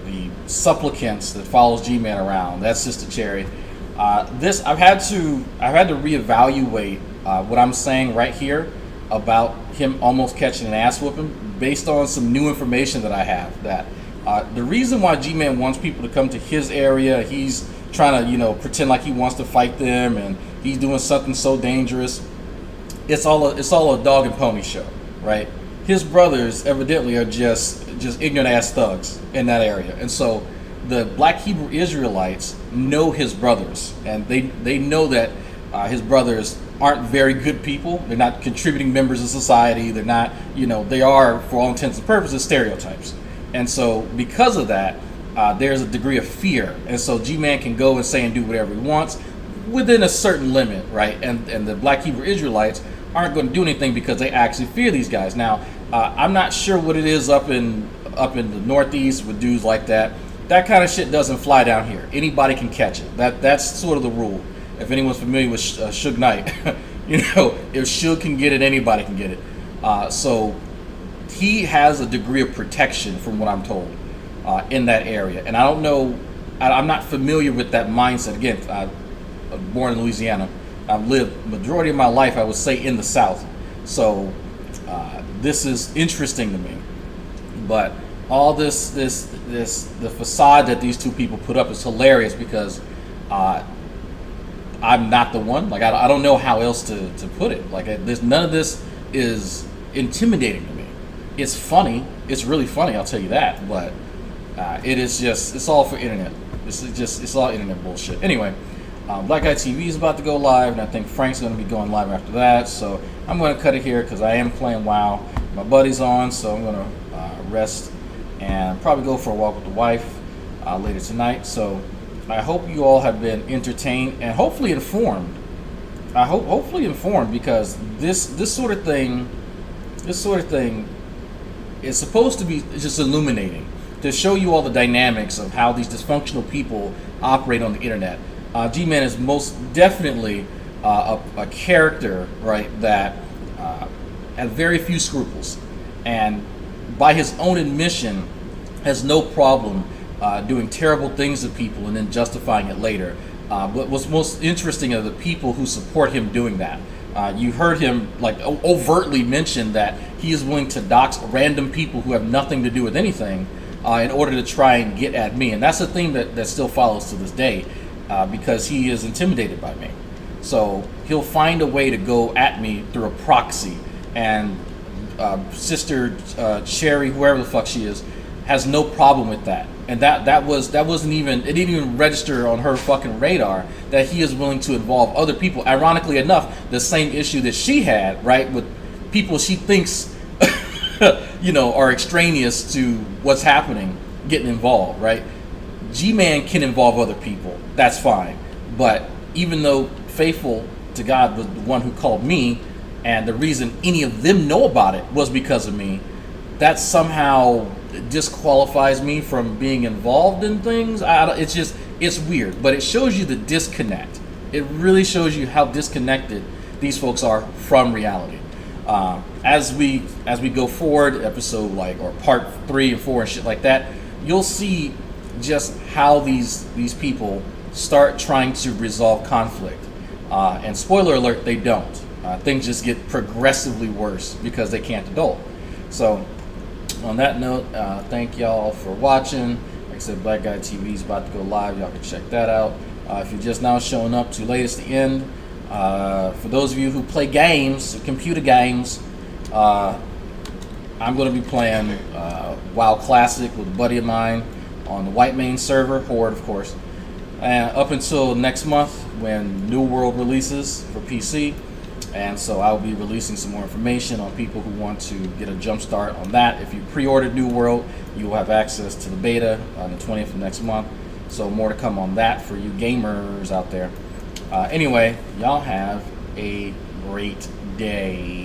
supplicants that follows G-Man around, that's just a cherry. I've had to reevaluate what I'm saying right here about him almost catching an ass whooping based on some new information that I have. That the reason why G-Man wants people to come to his area, he's trying to pretend like he wants to fight them, and he's doing something so dangerous. It's all a dog and pony show, right? His brothers evidently are just ignorant ass thugs in that area, and so the Black Hebrew Israelites know his brothers, and they know that his brothers aren't very good people. They're not contributing members of society. They're not, they are, for all intents and purposes, stereotypes. And so because of that, there's a degree of fear, and so G-Man can go and say and do whatever he wants within a certain limit, right? And the Black Hebrew Israelites aren't going to do anything because they actually fear these guys. Now, I'm not sure what it is up in the Northeast with dudes like that. That kind of shit doesn't fly down here. Anybody can catch it. That's sort of the rule. If anyone's familiar with Suge Knight, you know, if Suge can get it, anybody can get it. So he has a degree of protection, from what I'm told, in that area. And I don't know, I'm not familiar with that mindset. Again, I was born in Louisiana. I've lived majority of my life, I would say, in the South. So this is interesting to me. But all the facade that these two people put up is hilarious because I'm not the one. Like, I don't know how else to put it. Like, none of this is intimidating to me. It's funny. It's really funny, I'll tell you that. But it is just, it's all for internet. It's all internet bullshit. Anyway, Black Guy TV is about to go live, and I think Frank's going to be going live after that. So I'm going to cut it here because I am playing WoW. My buddy's on, so I'm going to rest and probably go for a walk with the wife later tonight. So I hope you all have been entertained and hopefully informed. Hopefully informed, because this sort of thing is supposed to be just illuminating, to show you all the dynamics of how these dysfunctional people operate on the internet. Gman is most definitely a character, right, that had very few scruples, and by his own admission has no problem doing terrible things to people and then justifying it later. But what's most interesting are the people who support him doing that. You heard him like overtly mention that he is willing to dox random people who have nothing to do with anything in order to try and get at me. And that's the thing that still follows to this day, because he is intimidated by me. So he'll find a way to go at me through a proxy. And Sister Cherry, whoever the fuck she is, has no problem with that. And that wasn't even, it didn't even register on her fucking radar that he is willing to involve other people. Ironically enough, the same issue that she had, right, with people she thinks you know, are extraneous to what's happening, getting involved, right? G-Man can involve other people, that's fine. But even though Faithful to God was the one who called me, and the reason any of them know about it was because of me, that somehow disqualifies me from being involved in things. It's weird, but it shows you the disconnect. It really shows you how disconnected these folks are from reality. As we go forward, episode or part 3 and 4 and shit like that, you'll see just how these people start trying to resolve conflict. And spoiler alert, they don't. Things just get progressively worse because they can't adult. So on that note, thank y'all for watching. Like I said, Black Guy TV is about to go live. Y'all can check that out. If you're just now showing up too late, it's the end. For those of you who play games, computer games, I'm going to be playing WoW Classic with a buddy of mine on the White Main server, Horde of course, and up until next month when New World releases for PC. And so I'll be releasing some more information on people who want to get a jump start on that. If you pre-ordered New World, you will have access to the beta on the 20th of next month. So more to come on that for you gamers out there. Anyway, y'all have a great day.